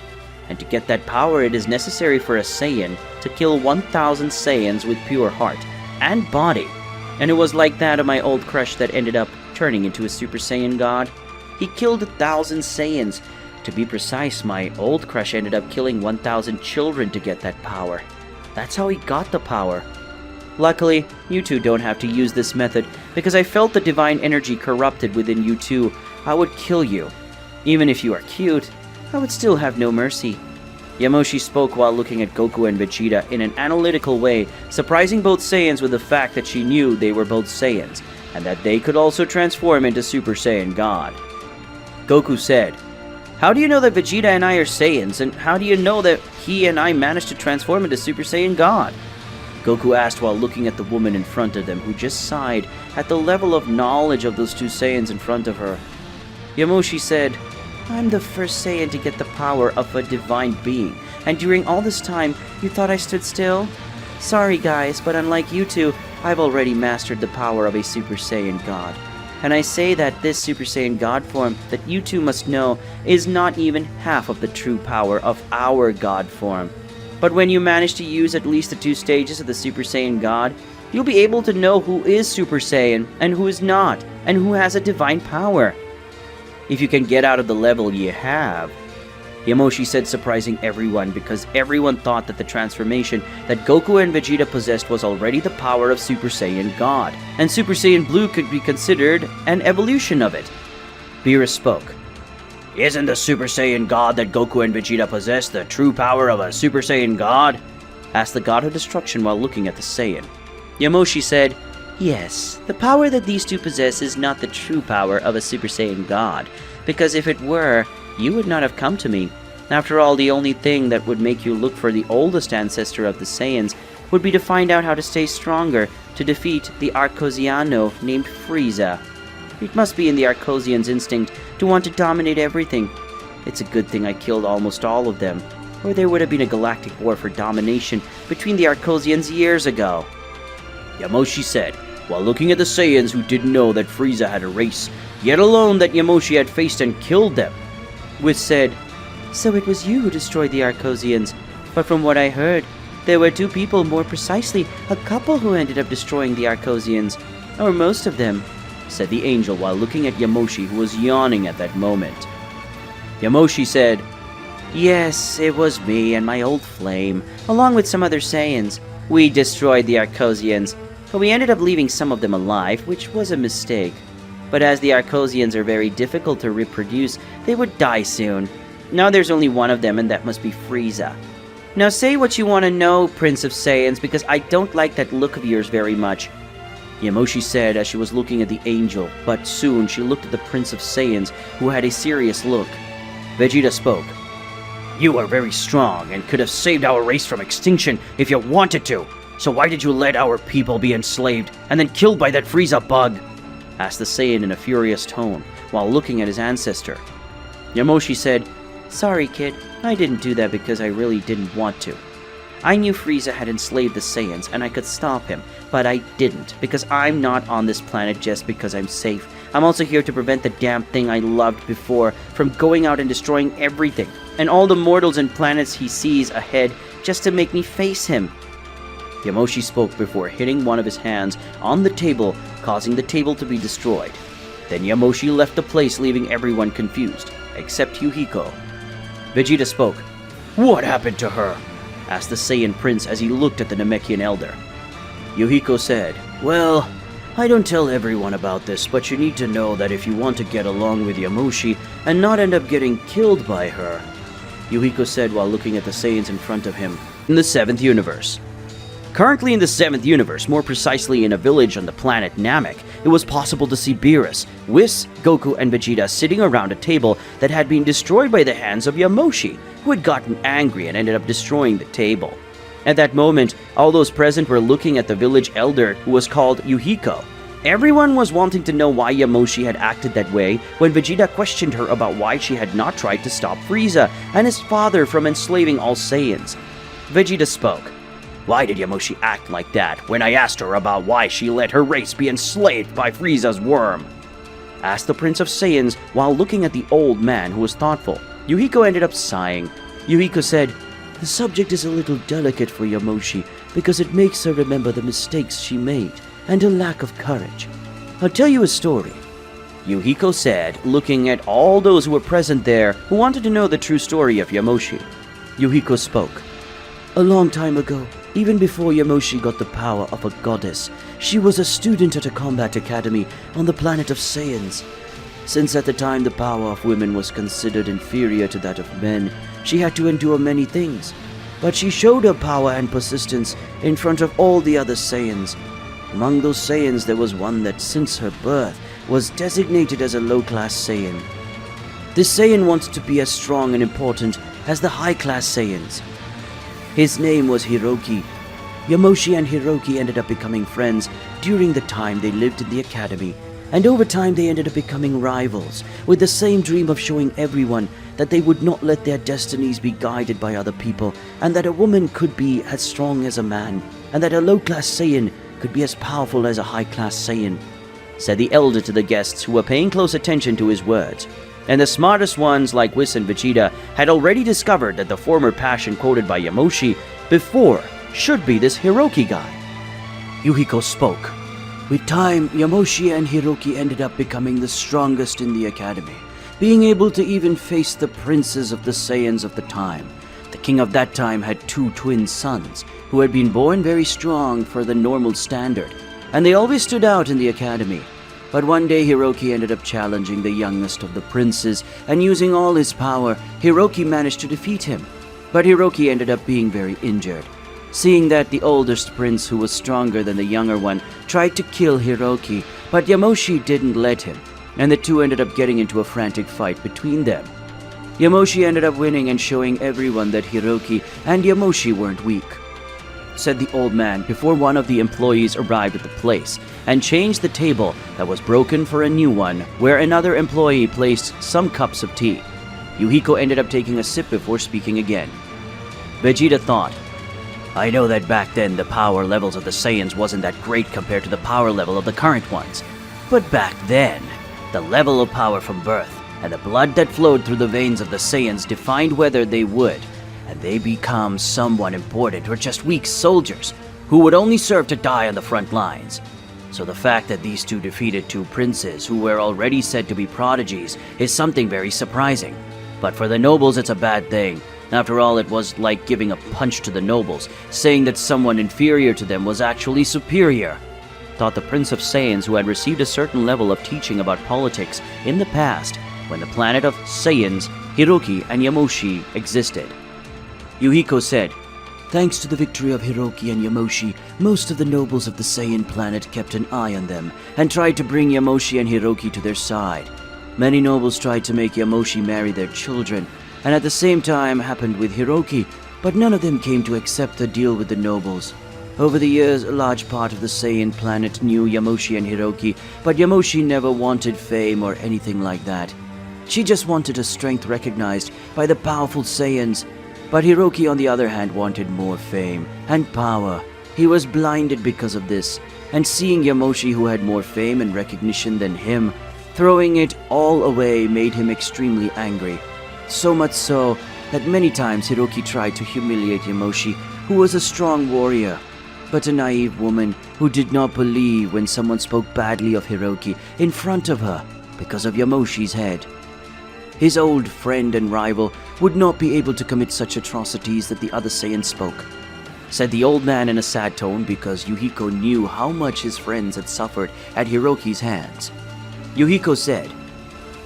and to get that power it is necessary for a Saiyan to kill 1,000 Saiyans with pure heart and body, and it was like that of my old crush that ended up turning into a Super Saiyan God. He killed 1,000 Saiyans. To be precise, my old crush ended up killing 1,000 children to get that power. That's how he got the power. Luckily, you two don't have to use this method, because I felt the divine energy corrupted within you two. I would kill you. Even if you are cute, I would still have no mercy." Yamoshi spoke while looking at Goku and Vegeta in an analytical way, surprising both Saiyans with the fact that she knew they were both Saiyans, and that they could also transform into Super Saiyan God. Goku said, "How do you know that Vegeta and I are Saiyans, and how do you know that he and I managed to transform into Super Saiyan God?" Goku asked while looking at the woman in front of them, who just sighed at the level of knowledge of those two Saiyans in front of her. Yamoshi said, "I'm the first Saiyan to get the power of a divine being, and during all this time, you thought I stood still? Sorry guys, but unlike you two, I've already mastered the power of a Super Saiyan God. And I say that this Super Saiyan God form that you two must know is not even half of the true power of our God form. But when you manage to use at least the 2 stages of the Super Saiyan God, you'll be able to know who is Super Saiyan and who is not, and who has a divine power. If you can get out of the level you have," Yamoshi said, surprising everyone because everyone thought that the transformation that Goku and Vegeta possessed was already the power of Super Saiyan God, and Super Saiyan Blue could be considered an evolution of it. Beerus spoke. "Isn't the Super Saiyan God that Goku and Vegeta possess the true power of a Super Saiyan God?" asked the God of Destruction while looking at the Saiyan. Yamoshi said, "Yes, the power that these two possess is not the true power of a Super Saiyan God, because if it were, you would not have come to me. After all, the only thing that would make you look for the oldest ancestor of the Saiyans would be to find out how to stay stronger to defeat the Arcosiano named Frieza. It must be in the Arcosians' instinct to want to dominate everything. It's a good thing I killed almost all of them, or there would have been a galactic war for domination between the Arcosians years ago. Yamoshi said, while looking at the Saiyans who didn't know that Frieza had a race, yet alone that Yamoshi had faced and killed them. Whis said, "So it was you who destroyed the Arcosians, but from what I heard, there were two people, more precisely, a couple who ended up destroying the Arcosians, or most of them," said the angel while looking at Yamoshi, who was yawning at that moment. Yamoshi said, "Yes, it was me and my old flame, along with some other Saiyans. We destroyed the Arcosians, but we ended up leaving some of them alive, which was a mistake. But as the Arcosians are very difficult to reproduce, they would die soon. Now there's only one of them, and that must be Frieza. Now say what you want to know, Prince of Saiyans, because I don't like that look of yours very much," Yamoshi said as she was looking at the angel, but soon she looked at the Prince of Saiyans, who had a serious look. Vegeta spoke. "You are very strong and could have saved our race from extinction if you wanted to. So why did you let our people be enslaved and then killed by that Frieza bug?" asked the Saiyan in a furious tone, while looking at his ancestor. Yamoshi said, "Sorry, kid. I didn't do that because I really didn't want to. I knew Frieza had enslaved the Saiyans and I could stop him, but I didn't because I'm not on this planet just because I'm safe. I'm also here to prevent the damn thing I loved before from going out and destroying everything, and all the mortals and planets he sees ahead just to make me face him." Yamoshi spoke before hitting one of his hands on the table, causing the table to be destroyed. Then Yamoshi left the place, leaving everyone confused, except Yuhiko. Vegeta spoke. "What happened to her?" asked the Saiyan prince as he looked at the Namekian elder. Yuhiko said, "Well, I don't tell everyone about this, but you need to know that if you want to get along with Yamoshi and not end up getting killed by her," Yuhiko said while looking at the Saiyans in front of him. In the 7th universe. Currently in the 7th universe, more precisely in a village on the planet Namek, it was possible to see Beerus, Whis, Goku, and Vegeta sitting around a table that had been destroyed by the hands of Yamoshi, who had gotten angry and ended up destroying the table. At that moment, all those present were looking at the village elder, who was called Yuhiko. Everyone was wanting to know why Yamoshi had acted that way when Vegeta questioned her about why she had not tried to stop Frieza and his father from enslaving all Saiyans. Vegeta spoke. "Why did Yamoshi act like that when I asked her about why she let her race be enslaved by Frieza's worm?" asked the Prince of Saiyans while looking at the old man, who was thoughtful. Yuhiko ended up sighing. Yuhiko said, "The subject is a little delicate for Yamoshi because it makes her remember the mistakes she made and her lack of courage. I'll tell you a story," Yuhiko said, looking at all those who were present there who wanted to know the true story of Yamoshi. Yuhiko spoke. "A long time ago, even before Yamoshi got the power of a goddess, she was a student at a combat academy on the planet of Saiyans. Since at the time the power of women was considered inferior to that of men, she had to endure many things. But she showed her power and persistence in front of all the other Saiyans. Among those Saiyans, there was one that, since her birth, was designated as a low-class Saiyan. This Saiyan wanted to be as strong and important as the high-class Saiyans. His name was Hioki. Yamoshi and Hioki ended up becoming friends during the time they lived in the academy, and over time they ended up becoming rivals, with the same dream of showing everyone that they would not let their destinies be guided by other people, and that a woman could be as strong as a man, and that a low-class Saiyan could be as powerful as a high-class Saiyan," said the elder to the guests who were paying close attention to his words. And the smartest ones, like Whis and Vegeta, had already discovered that the former passion quoted by Yamoshi before should be this Hioki guy. Yuhiko spoke. "With time, Yamoshi and Hioki ended up becoming the strongest in the academy, being able to even face the princes of the Saiyans of the time. The king of that time had 2 twin sons, who had been born very strong for the normal standard, and they always stood out in the academy. But one day Hioki ended up challenging the youngest of the princes, and using all his power, Hioki managed to defeat him. But Hioki ended up being very injured. Seeing that, the oldest prince, who was stronger than the younger one, tried to kill Hioki, but Yamoshi didn't let him, and the two ended up getting into a frantic fight between them. Yamoshi ended up winning and showing everyone that Hioki and Yamoshi weren't weak. said the old man before one of the employees arrived at the place and changed the table that was broken for a new one where another employee placed some cups of tea. Yuhiko ended up taking a sip before speaking again. Vegeta thought, I know that back then the power levels of the Saiyans wasn't that great compared to the power level of the current ones. But back then, the level of power from birth and the blood that flowed through the veins of the Saiyans defined whether they would, and they become someone important or just weak soldiers who would only serve to die on the front lines. So the fact that these two defeated two princes who were already said to be prodigies is something very surprising. But for the nobles it's a bad thing. After all, it was like giving a punch to the nobles, saying that someone inferior to them was actually superior. Thought the Prince of Saiyans who had received a certain level of teaching about politics in the past when the planet of Saiyans, Hioki and Yamoshi existed. Yuhiko said, Thanks to the victory of Hioki and Yamoshi, most of the nobles of the Saiyan planet kept an eye on them and tried to bring Yamoshi and Hioki to their side. Many nobles tried to make Yamoshi marry their children, and at the same time happened with Hioki, but none of them came to accept the deal with the nobles. Over the years, a large part of the Saiyan planet knew Yamoshi and Hioki, but Yamoshi never wanted fame or anything like that. She just wanted her strength recognized by the powerful Saiyans. But Hioki, on the other hand, wanted more fame and power. He was blinded because of this, and seeing Yamoshi, who had more fame and recognition than him, throwing it all away made him extremely angry. So much so that many times Hioki tried to humiliate Yamoshi, who was a strong warrior, but a naive woman who did not believe when someone spoke badly of Hioki in front of her because of Yamoshi's head. His old friend and rival would not be able to commit such atrocities that the other Saiyans spoke, said the old man in a sad tone because Yuhiko knew how much his friends had suffered at Hiroki's hands. Yuhiko said,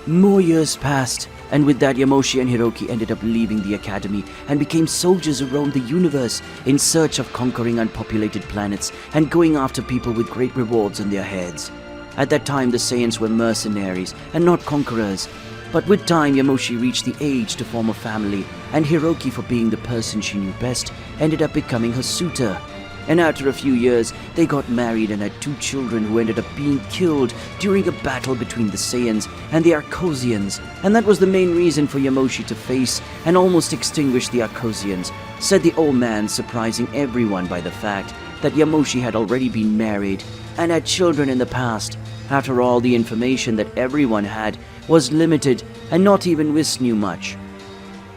More years passed, and with that Yamoshi and Hioki ended up leaving the academy and became soldiers who roamed the universe in search of conquering unpopulated planets and going after people with great rewards on their heads. At that time the Saiyans were mercenaries and not conquerors, but with time Yamoshi reached the age to form a family, and Hioki, for being the person she knew best, ended up becoming her suitor. And after a few years, they got married and had 2 children who ended up being killed during a battle between the Saiyans and the Arcosians. And that was the main reason for Yamoshi to face and almost extinguish the Arcosians, said the old man, surprising everyone by the fact that Yamoshi had already been married and had children in the past. After all, the information that everyone had was limited, and not even Whis knew much.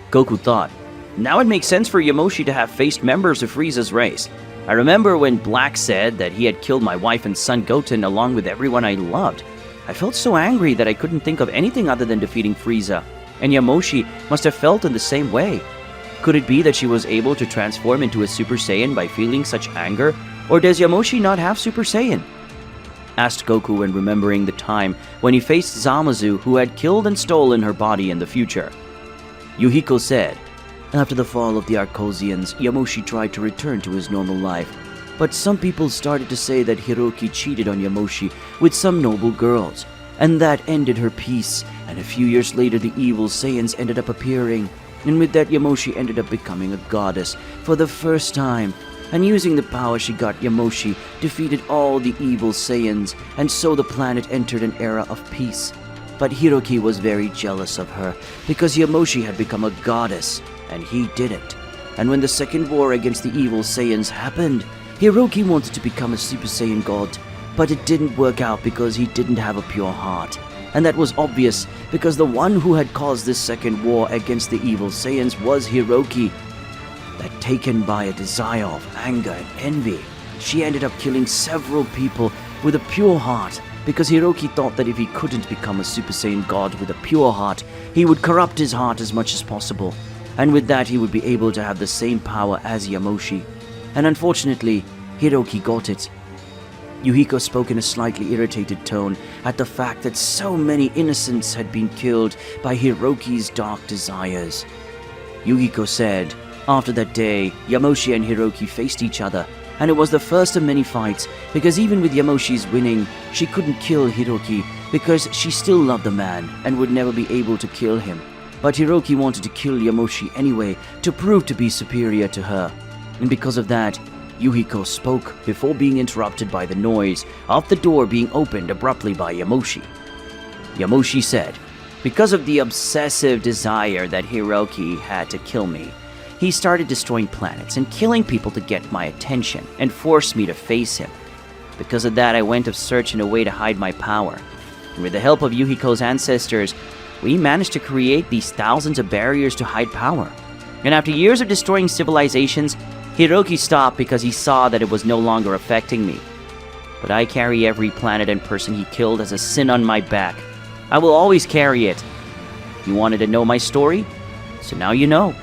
Goku thought, now it makes sense for Yamoshi to have faced members of Frieza's race. I remember when Black said that he had killed my wife and son Goten along with everyone I loved. I felt so angry that I couldn't think of anything other than defeating Frieza, and Yamoshi must have felt in the same way. Could it be that she was able to transform into a Super Saiyan by feeling such anger, or does Yamoshi not have Super Saiyan? Asked Goku when remembering the time when he faced Zamasu, who had killed and stolen her body in the future. Yuhiko said, After the fall of the Arcosians, Yamoshi tried to return to his normal life, but some people started to say that Hioki cheated on Yamoshi with some noble girls, and that ended her peace, and a few years later the evil Saiyans ended up appearing, and with that Yamoshi ended up becoming a goddess for the first time, and using the power she got, Yamoshi defeated all the evil Saiyans, and so the planet entered an era of peace. But Hioki was very jealous of her because Yamoshi had become a goddess, and he didn't. And when the second war against the evil Saiyans happened, Hioki wanted to become a Super Saiyan god, but it didn't work out because he didn't have a pure heart. And that was obvious because the one who had caused this second war against the evil Saiyans was Hioki. That taken by a desire of anger and envy, she ended up killing several people with a pure heart because Hioki thought that if he couldn't become a Super Saiyan god with a pure heart, he would corrupt his heart as much as possible, and with that he would be able to have the same power as Yamoshi. And unfortunately, Hioki got it. Yuhiko spoke in a slightly irritated tone at the fact that so many innocents had been killed by Hioki's dark desires. Yuhiko said, after that day, Yamoshi and Hioki faced each other, and it was the first of many fights because even with Yamoshi's winning, she couldn't kill Hioki because she still loved the man and would never be able to kill him. But Hioki wanted to kill Yamoshi anyway to prove to be superior to her, and because of that, Yuhiko spoke before being interrupted by the noise of the door being opened abruptly by Yamoshi. Yamoshi said, "Because of the obsessive desire that Hioki had to kill me, he started destroying planets and killing people to get my attention and forced me to face him. Because of that, I went to search in a way to hide my power. And with the help of Yuhiko's ancestors, we managed to create these thousands of barriers to hide power. And after years of destroying civilizations, Hioki stopped because he saw that it was no longer affecting me. But I carry every planet and person he killed as a sin on my back. I will always carry it. You wanted to know my story? So now you know."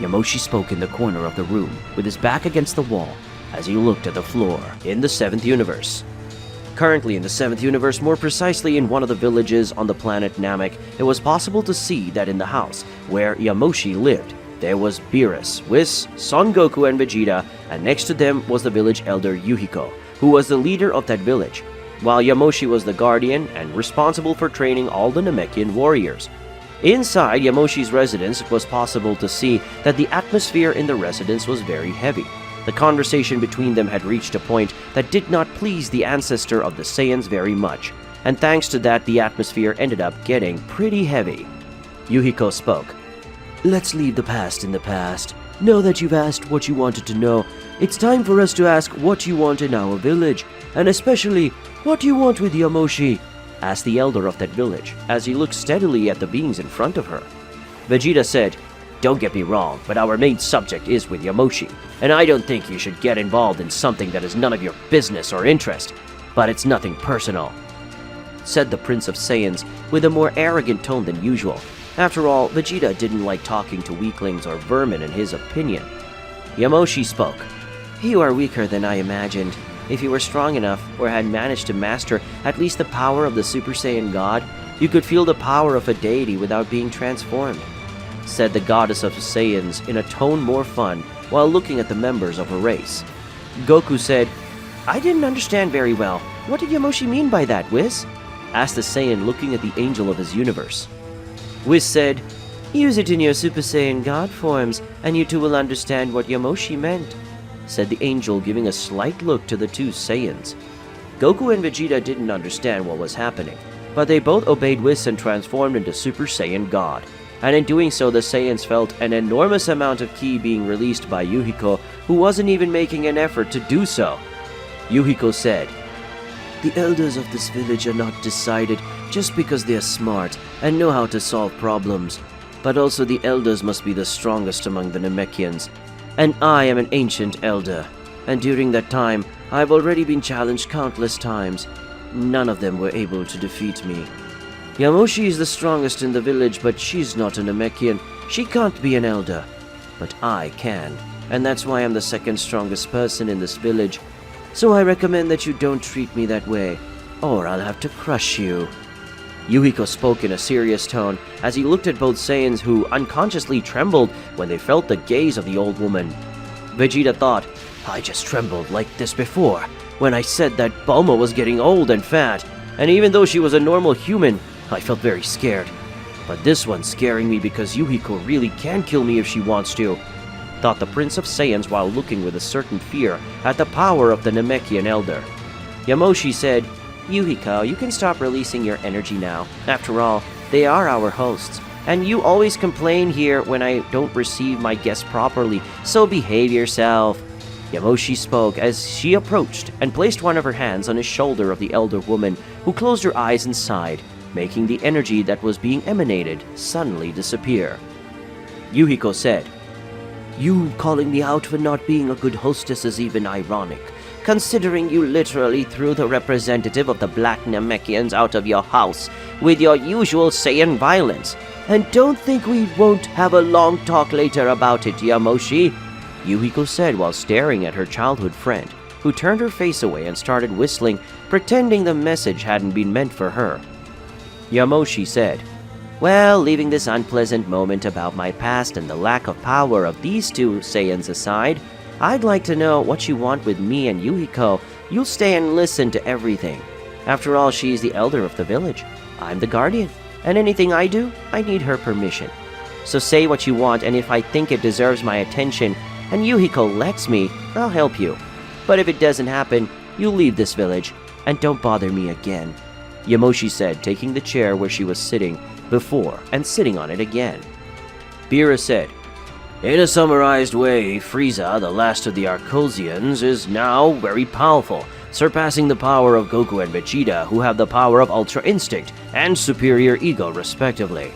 Yamoshi spoke in the corner of the room, with his back against the wall, as he looked at the floor in the 7th universe. Currently in the 7th universe, more precisely in one of the villages on the planet Namek, it was possible to see that in the house where Yamoshi lived, there was Beerus, Whis, Son Goku, and Vegeta, and next to them was the village elder Yuhiko, who was the leader of that village, while Yamoshi was the guardian and responsible for training all the Namekian warriors. Inside Yamoshi's residence, it was possible to see that the atmosphere in the residence was very heavy. The conversation between them had reached a point that did not please the ancestor of the Saiyans very much, and thanks to that, the atmosphere ended up getting pretty heavy. Yuhiko spoke. "Let's leave the past in the past. Now that you've asked what you wanted to know, it's time for us to ask what you want in our village, and especially, what do you want with Yamoshi?" asked the elder of that village, as he looked steadily at the beings in front of her. Vegeta said, "Don't get me wrong, but our main subject is with Yamoshi, and I don't think you should get involved in something that is none of your business or interest, but it's nothing personal," said the Prince of Saiyans with a more arrogant tone than usual. After all, Vegeta didn't like talking to weaklings or vermin in his opinion. Yamoshi spoke. "You are weaker than I imagined. If you were strong enough, or had managed to master at least the power of the Super Saiyan God, you could feel the power of a deity without being transformed," said the goddess of the Saiyans in a tone more fun while looking at the members of her race. Goku said, "I didn't understand very well. What did Yamoshi mean by that, Whis?" asked the Saiyan looking at the angel of his universe. Whis said, "Use it in your Super Saiyan God forms, and you two will understand what Yamoshi meant," said the angel, giving a slight look to the two Saiyans. Goku and Vegeta didn't understand what was happening, but they both obeyed Whis and transformed into Super Saiyan God. And in doing so, the Saiyans felt an enormous amount of ki being released by Yuhiko, who wasn't even making an effort to do so. Yuhiko said, "The elders of this village are not decided just because they are smart and know how to solve problems, but also the elders must be the strongest among the Namekians. And I am an ancient elder, and during that time, I've already been challenged countless times. None of them were able to defeat me. Yamoshi is the strongest in the village, but she's not a Namekian. She can't be an elder. But I can, and that's why I'm the second strongest person in this village. So I recommend that you don't treat me that way, or I'll have to crush you." Yuhiko spoke in a serious tone as he looked at both Saiyans, who unconsciously trembled when they felt the gaze of the old woman. Vegeta thought, "I just trembled like this before, when I said that Bulma was getting old and fat, and even though she was a normal human, I felt very scared. But this one's scaring me because Yuhiko really can kill me if she wants to," thought the Prince of Saiyans while looking with a certain fear at the power of the Namekian elder. Yamoshi said, "Yuhiko, you can stop releasing your energy now. After all, they are our hosts, and you always complain here when I don't receive my guests properly, so behave yourself." Yamoshi spoke as she approached and placed one of her hands on the shoulder of the elder woman, who closed her eyes and sighed, making the energy that was being emanated suddenly disappear. Yuhiko said, "You calling me out for not being a good hostess is even ironic, considering you literally threw the representative of the Black Namekians out of your house with your usual Saiyan violence. And don't think we won't have a long talk later about it, Yamoshi," Yuhiko said while staring at her childhood friend, who turned her face away and started whistling, pretending the message hadn't been meant for her. Yamoshi said, "Well, leaving this unpleasant moment about my past and the lack of power of these two Saiyans aside, I'd like to know what you want with me and Yuhiko. You'll stay and listen to everything. After all, she's the elder of the village. I'm the guardian, and anything I do, I need her permission. So say what you want, and if I think it deserves my attention, and Yuhiko lets me, I'll help you. But if it doesn't happen, you leave this village, and don't bother me again," Yamoshi said, taking the chair where she was sitting before and sitting on it again. Beerus said, "In a summarized way, Frieza, the last of the Arcosians, is now very powerful, surpassing the power of Goku and Vegeta, who have the power of Ultra Instinct and Superior Ego, respectively.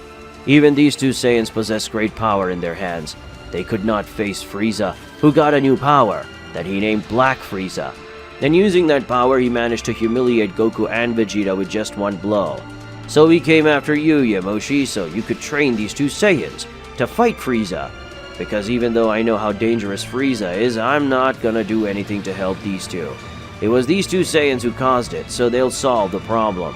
Even these two Saiyans possess great power in their hands. They could not face Frieza, who got a new power that he named Black Frieza. And using that power, he managed to humiliate Goku and Vegeta with just one blow. So he came after you, Yamoshi, so you could train these two Saiyans to fight Frieza. Because even though I know how dangerous Frieza is, I'm not gonna do anything to help these two. It was these two Saiyans who caused it, so they'll solve the problem,"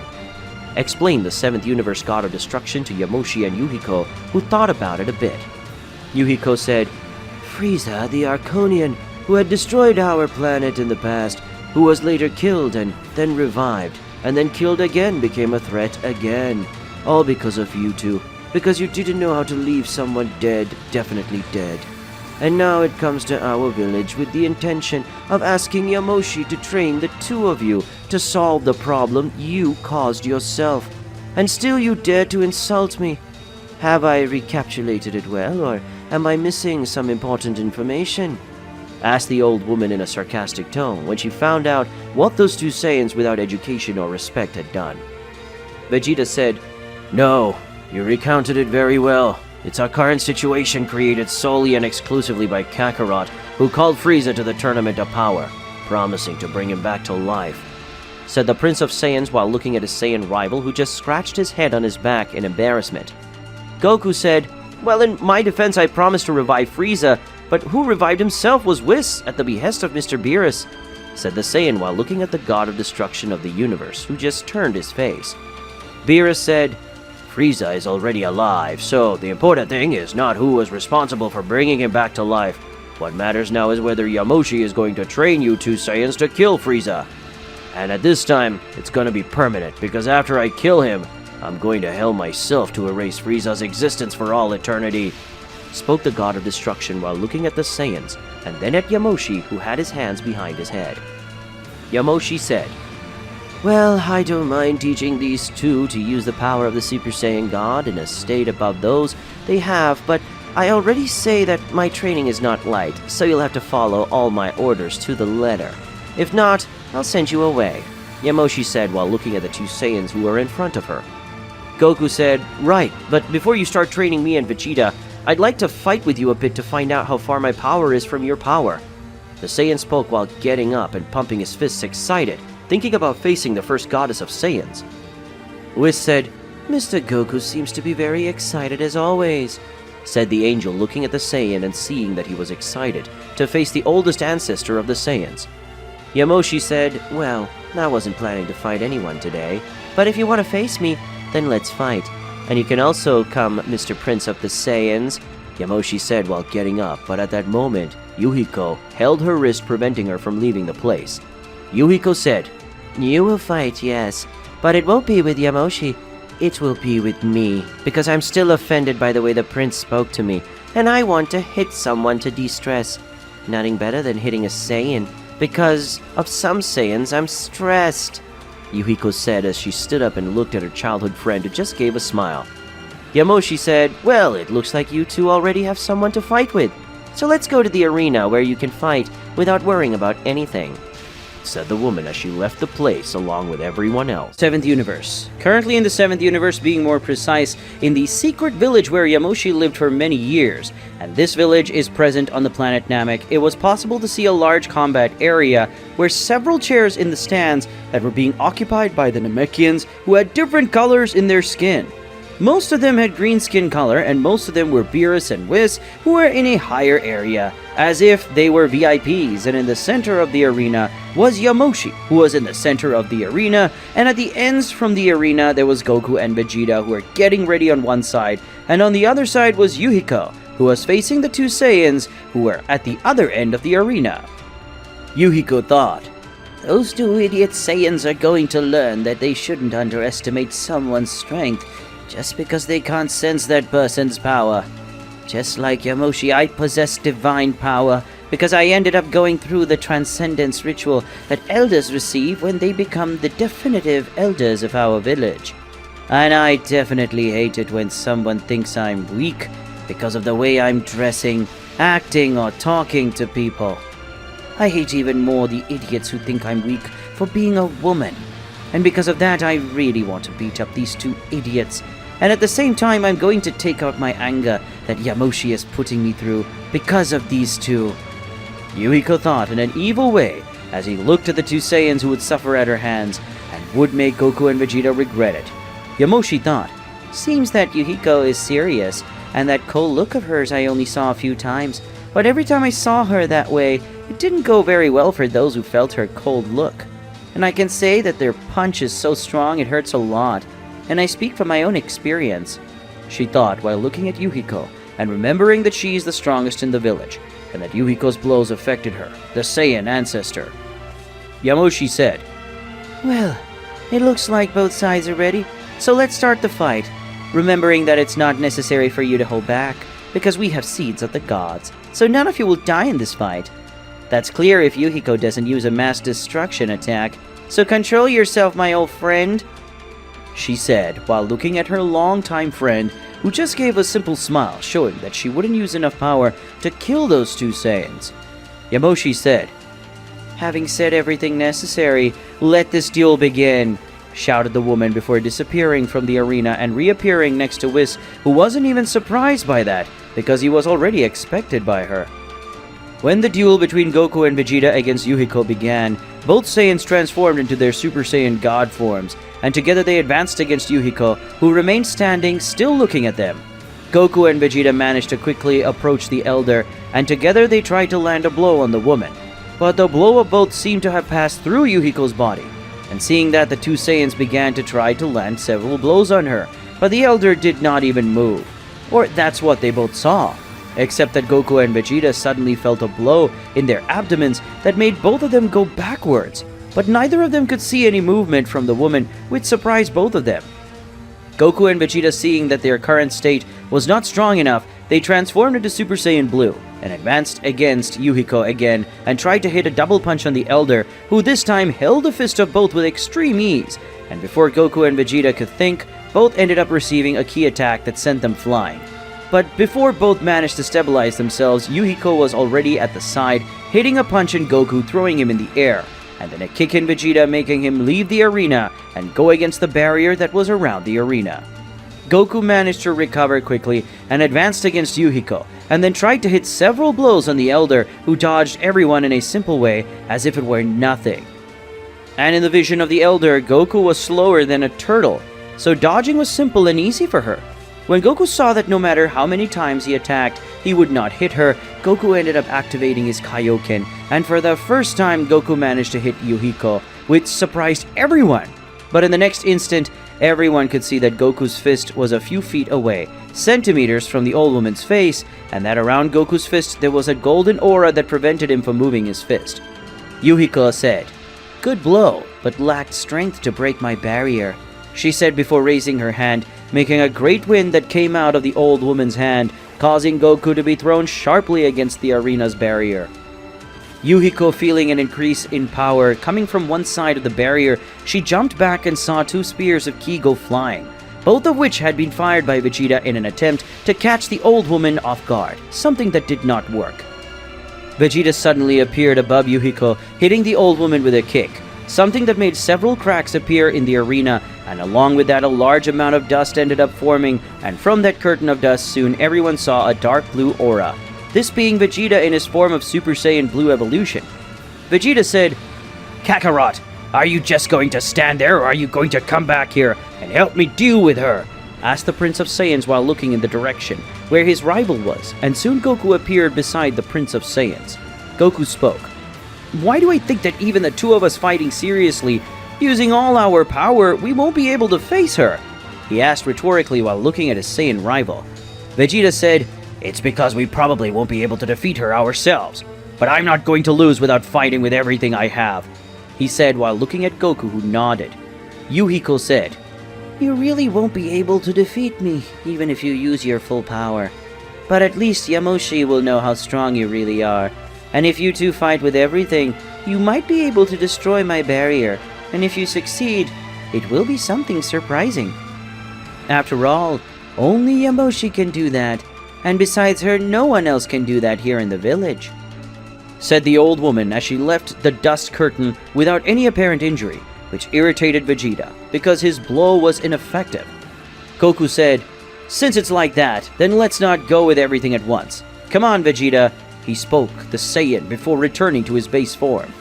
explained the 7th Universe God of Destruction to Yamoshi and Yuhiko, who thought about it a bit. Yuhiko said, "Frieza, the Arconian, who had destroyed our planet in the past, who was later killed and then revived, and then killed again, became a threat again. All because of you two. Because you didn't know how to leave someone dead, definitely dead. And now it comes to our village with the intention of asking Yamoshi to train the two of you to solve the problem you caused yourself. And still you dare to insult me. Have I recapitulated it well, or am I missing some important information?" asked the old woman in a sarcastic tone when she found out what those two Saiyans without education or respect had done. Vegeta said, "No, you recounted it very well. It's our current situation created solely and exclusively by Kakarot, who called Frieza to the Tournament of Power, promising to bring him back to life," said the Prince of Saiyans while looking at his Saiyan rival who just scratched his head on his back in embarrassment. Goku said, "Well, in my defense I promised to revive Frieza, but who revived himself was Whis at the behest of Mr. Beerus," said the Saiyan while looking at the God of Destruction of the Universe, who just turned his face. Beerus said, "Frieza is already alive, so the important thing is not who was responsible for bringing him back to life. What matters now is whether Yamoshi is going to train you two Saiyans to kill Frieza. And at this time, it's going to be permanent, because after I kill him, I'm going to hell myself to erase Frieza's existence for all eternity," spoke the God of Destruction while looking at the Saiyans, and then at Yamoshi, who had his hands behind his head. Yamoshi said, "Well, I don't mind teaching these two to use the power of the Super Saiyan God in a state above those they have, but I already say that my training is not light, so you'll have to follow all my orders to the letter. If not, I'll send you away," Yamoshi said while looking at the two Saiyans who were in front of her. Goku said, "Right, but before you start training me and Vegeta, I'd like to fight with you a bit to find out how far my power is from your power." The Saiyan spoke while getting up and pumping his fists excited, thinking about facing the first goddess of Saiyans. Whis said, "Mr. Goku seems to be very excited as always," said the angel looking at the Saiyan and seeing that he was excited to face the oldest ancestor of the Saiyans. Yamoshi said, "Well, I wasn't planning to fight anyone today, but if you want to face me, then let's fight. And you can also come, Mr. Prince of the Saiyans," Yamoshi said while getting up, but at that moment, Yuhiko held her wrist preventing her from leaving the place. Yuhiko said, "You will fight, yes, but it won't be with Yamoshi. It will be with me, because I'm still offended by the way the prince spoke to me, and I want to hit someone to de-stress. Nothing better than hitting a Saiyan, because of some Saiyans I'm stressed," Yuhiko said as she stood up and looked at her childhood friend who just gave a smile. Yamoshi said, "Well, it looks like you two already have someone to fight with. So let's go to the arena where you can fight without worrying about anything," said the woman as she left the place along with everyone else. 7th Universe. Currently in the 7th Universe, being more precise, in the secret village where Yamoshi lived for many years, and this village is present on the planet Namek, it was possible to see a large combat area where several chairs in the stands that were being occupied by the Namekians who had different colors in their skin. Most of them had green skin color, and most of them were Beerus and Whis, who were in a higher area, as if they were VIPs, and in the center of the arena was Yamoshi, who was in the center of the arena, and at the ends from the arena there was Goku and Vegeta, who were getting ready on one side, and on the other side was Yuhiko, who was facing the two Saiyans, who were at the other end of the arena. Yuhiko thought, "Those two idiot Saiyans are going to learn that they shouldn't underestimate someone's strength just because they can't sense that person's power. Just like Yamoshi, I possess divine power because I ended up going through the transcendence ritual that elders receive when they become the definitive elders of our village. And I definitely hate it when someone thinks I'm weak because of the way I'm dressing, acting, or talking to people. I hate even more the idiots who think I'm weak for being a woman. And because of that, I really want to beat up these two idiots. And at the same time, I'm going to take out my anger that Yamoshi is putting me through because of these two. Yuhiko thought in an evil way as he looked at the two Saiyans who would suffer at her hands and would make Goku and Vegeta regret it. Yamoshi thought, seems that Yuhiko is serious, and that cold look of hers I only saw a few times, but every time I saw her that way, it didn't go very well for those who felt her cold look. And I can say that their punch is so strong it hurts a lot, and I speak from my own experience, she thought while looking at Yuhiko and remembering that she is the strongest in the village, and that Yuhiko's blows affected her, the Saiyan ancestor. Yamoshi said, well, it looks like both sides are ready, so let's start the fight, remembering that it's not necessary for you to hold back, because we have seeds of the gods, so none of you will die in this fight. That's clear if Yuhiko doesn't use a mass destruction attack, so control yourself, my old friend, she said while looking at her longtime friend, who just gave a simple smile showing that she wouldn't use enough power to kill those two Saiyans. Yamoshi said, having said everything necessary, let this duel begin, shouted the woman before disappearing from the arena and reappearing next to Whis, who wasn't even surprised by that because he was already expected by her. When the duel between Goku and Vegeta against Yuhiko began, both Saiyans transformed into their Super Saiyan God forms, and together they advanced against Yuhiko, who remained standing, still looking at them. Goku and Vegeta managed to quickly approach the Elder, and together they tried to land a blow on the woman. But the blow of both seemed to have passed through Yuhiko's body, and seeing that, the two Saiyans began to try to land several blows on her, but the Elder did not even move. Or that's what they both saw. Except that Goku and Vegeta suddenly felt a blow in their abdomens that made both of them go backwards, but neither of them could see any movement from the woman, which surprised both of them. Goku and Vegeta, seeing that their current state was not strong enough, they transformed into Super Saiyan Blue and advanced against Yuhiko again and tried to hit a double punch on the Elder, who this time held the fist of both with extreme ease, and before Goku and Vegeta could think, both ended up receiving a key attack that sent them flying. But before both managed to stabilize themselves, Yuhiko was already at the side, hitting a punch in Goku, throwing him in the air, and then a kick in Vegeta, making him leave the arena and go against the barrier that was around the arena. Goku managed to recover quickly and advanced against Yuhiko, and then tried to hit several blows on the Elder, who dodged everyone in a simple way as if it were nothing. And in the vision of the Elder, Goku was slower than a turtle, so dodging was simple and easy for her. When Goku saw that no matter how many times he attacked, he would not hit her, Goku ended up activating his Kaioken, and for the first time Goku managed to hit Yuhiko, which surprised everyone. But in the next instant, everyone could see that Goku's fist was a few feet away, centimeters from the old woman's face, and that around Goku's fist there was a golden aura that prevented him from moving his fist. Yuhiko said, "Good blow, but lacked strength to break my barrier," she said before raising her hand, making a great wind that came out of the old woman's hand, causing Goku to be thrown sharply against the arena's barrier. Yuhiko, feeling an increase in power coming from one side of the barrier, she jumped back and saw two spears of ki go flying, both of which had been fired by Vegeta in an attempt to catch the old woman off guard, something that did not work. Vegeta suddenly appeared above Yuhiko, hitting the old woman with a kick, something that made several cracks appear in the arena, and along with that a large amount of dust ended up forming, and from that curtain of dust soon everyone saw a dark blue aura, this being Vegeta in his form of Super Saiyan Blue evolution. Vegeta said, "Kakarot, are you just going to stand there, or are you going to come back here and help me deal with her?" asked the Prince of Saiyans while looking in the direction where his rival was, and soon Goku appeared beside the Prince of Saiyans. Goku spoke. "Why do I think that even the two of us fighting seriously, using all our power, we won't be able to face her?" he asked rhetorically while looking at his Saiyan rival. Vegeta said, "It's because we probably won't be able to defeat her ourselves, but I'm not going to lose without fighting with everything I have," he said while looking at Goku, who nodded. Yuhiko said, "You really won't be able to defeat me, even if you use your full power. But at least Yamoshi will know how strong you really are. And if you two fight with everything, you might be able to destroy my barrier. And if you succeed, it will be something surprising. After all, only Yamoshi can do that. And besides her, no one else can do that here in the village," said the old woman as she left the dust curtain without any apparent injury, which irritated Vegeta, because his blow was ineffective. Goku said, "Since it's like that, then let's not go with everything at once. Come on, Vegeta." He spoke the Saiyan before returning to his base form.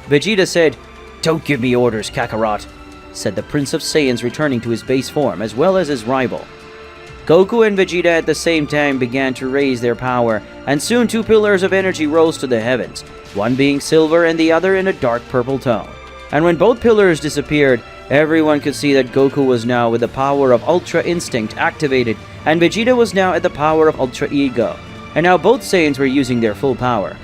Vegeta said, "Don't give me orders, Kakarot," said the Prince of Saiyans, returning to his base form as well as his rival. Goku and Vegeta at the same time began to raise their power, and soon two pillars of energy rose to the heavens, one being silver and the other in a dark purple tone. And when both pillars disappeared, everyone could see that Goku was now with the power of Ultra Instinct activated, and Vegeta was now at the power of Ultra Ego. And now both Saiyans were using their full power.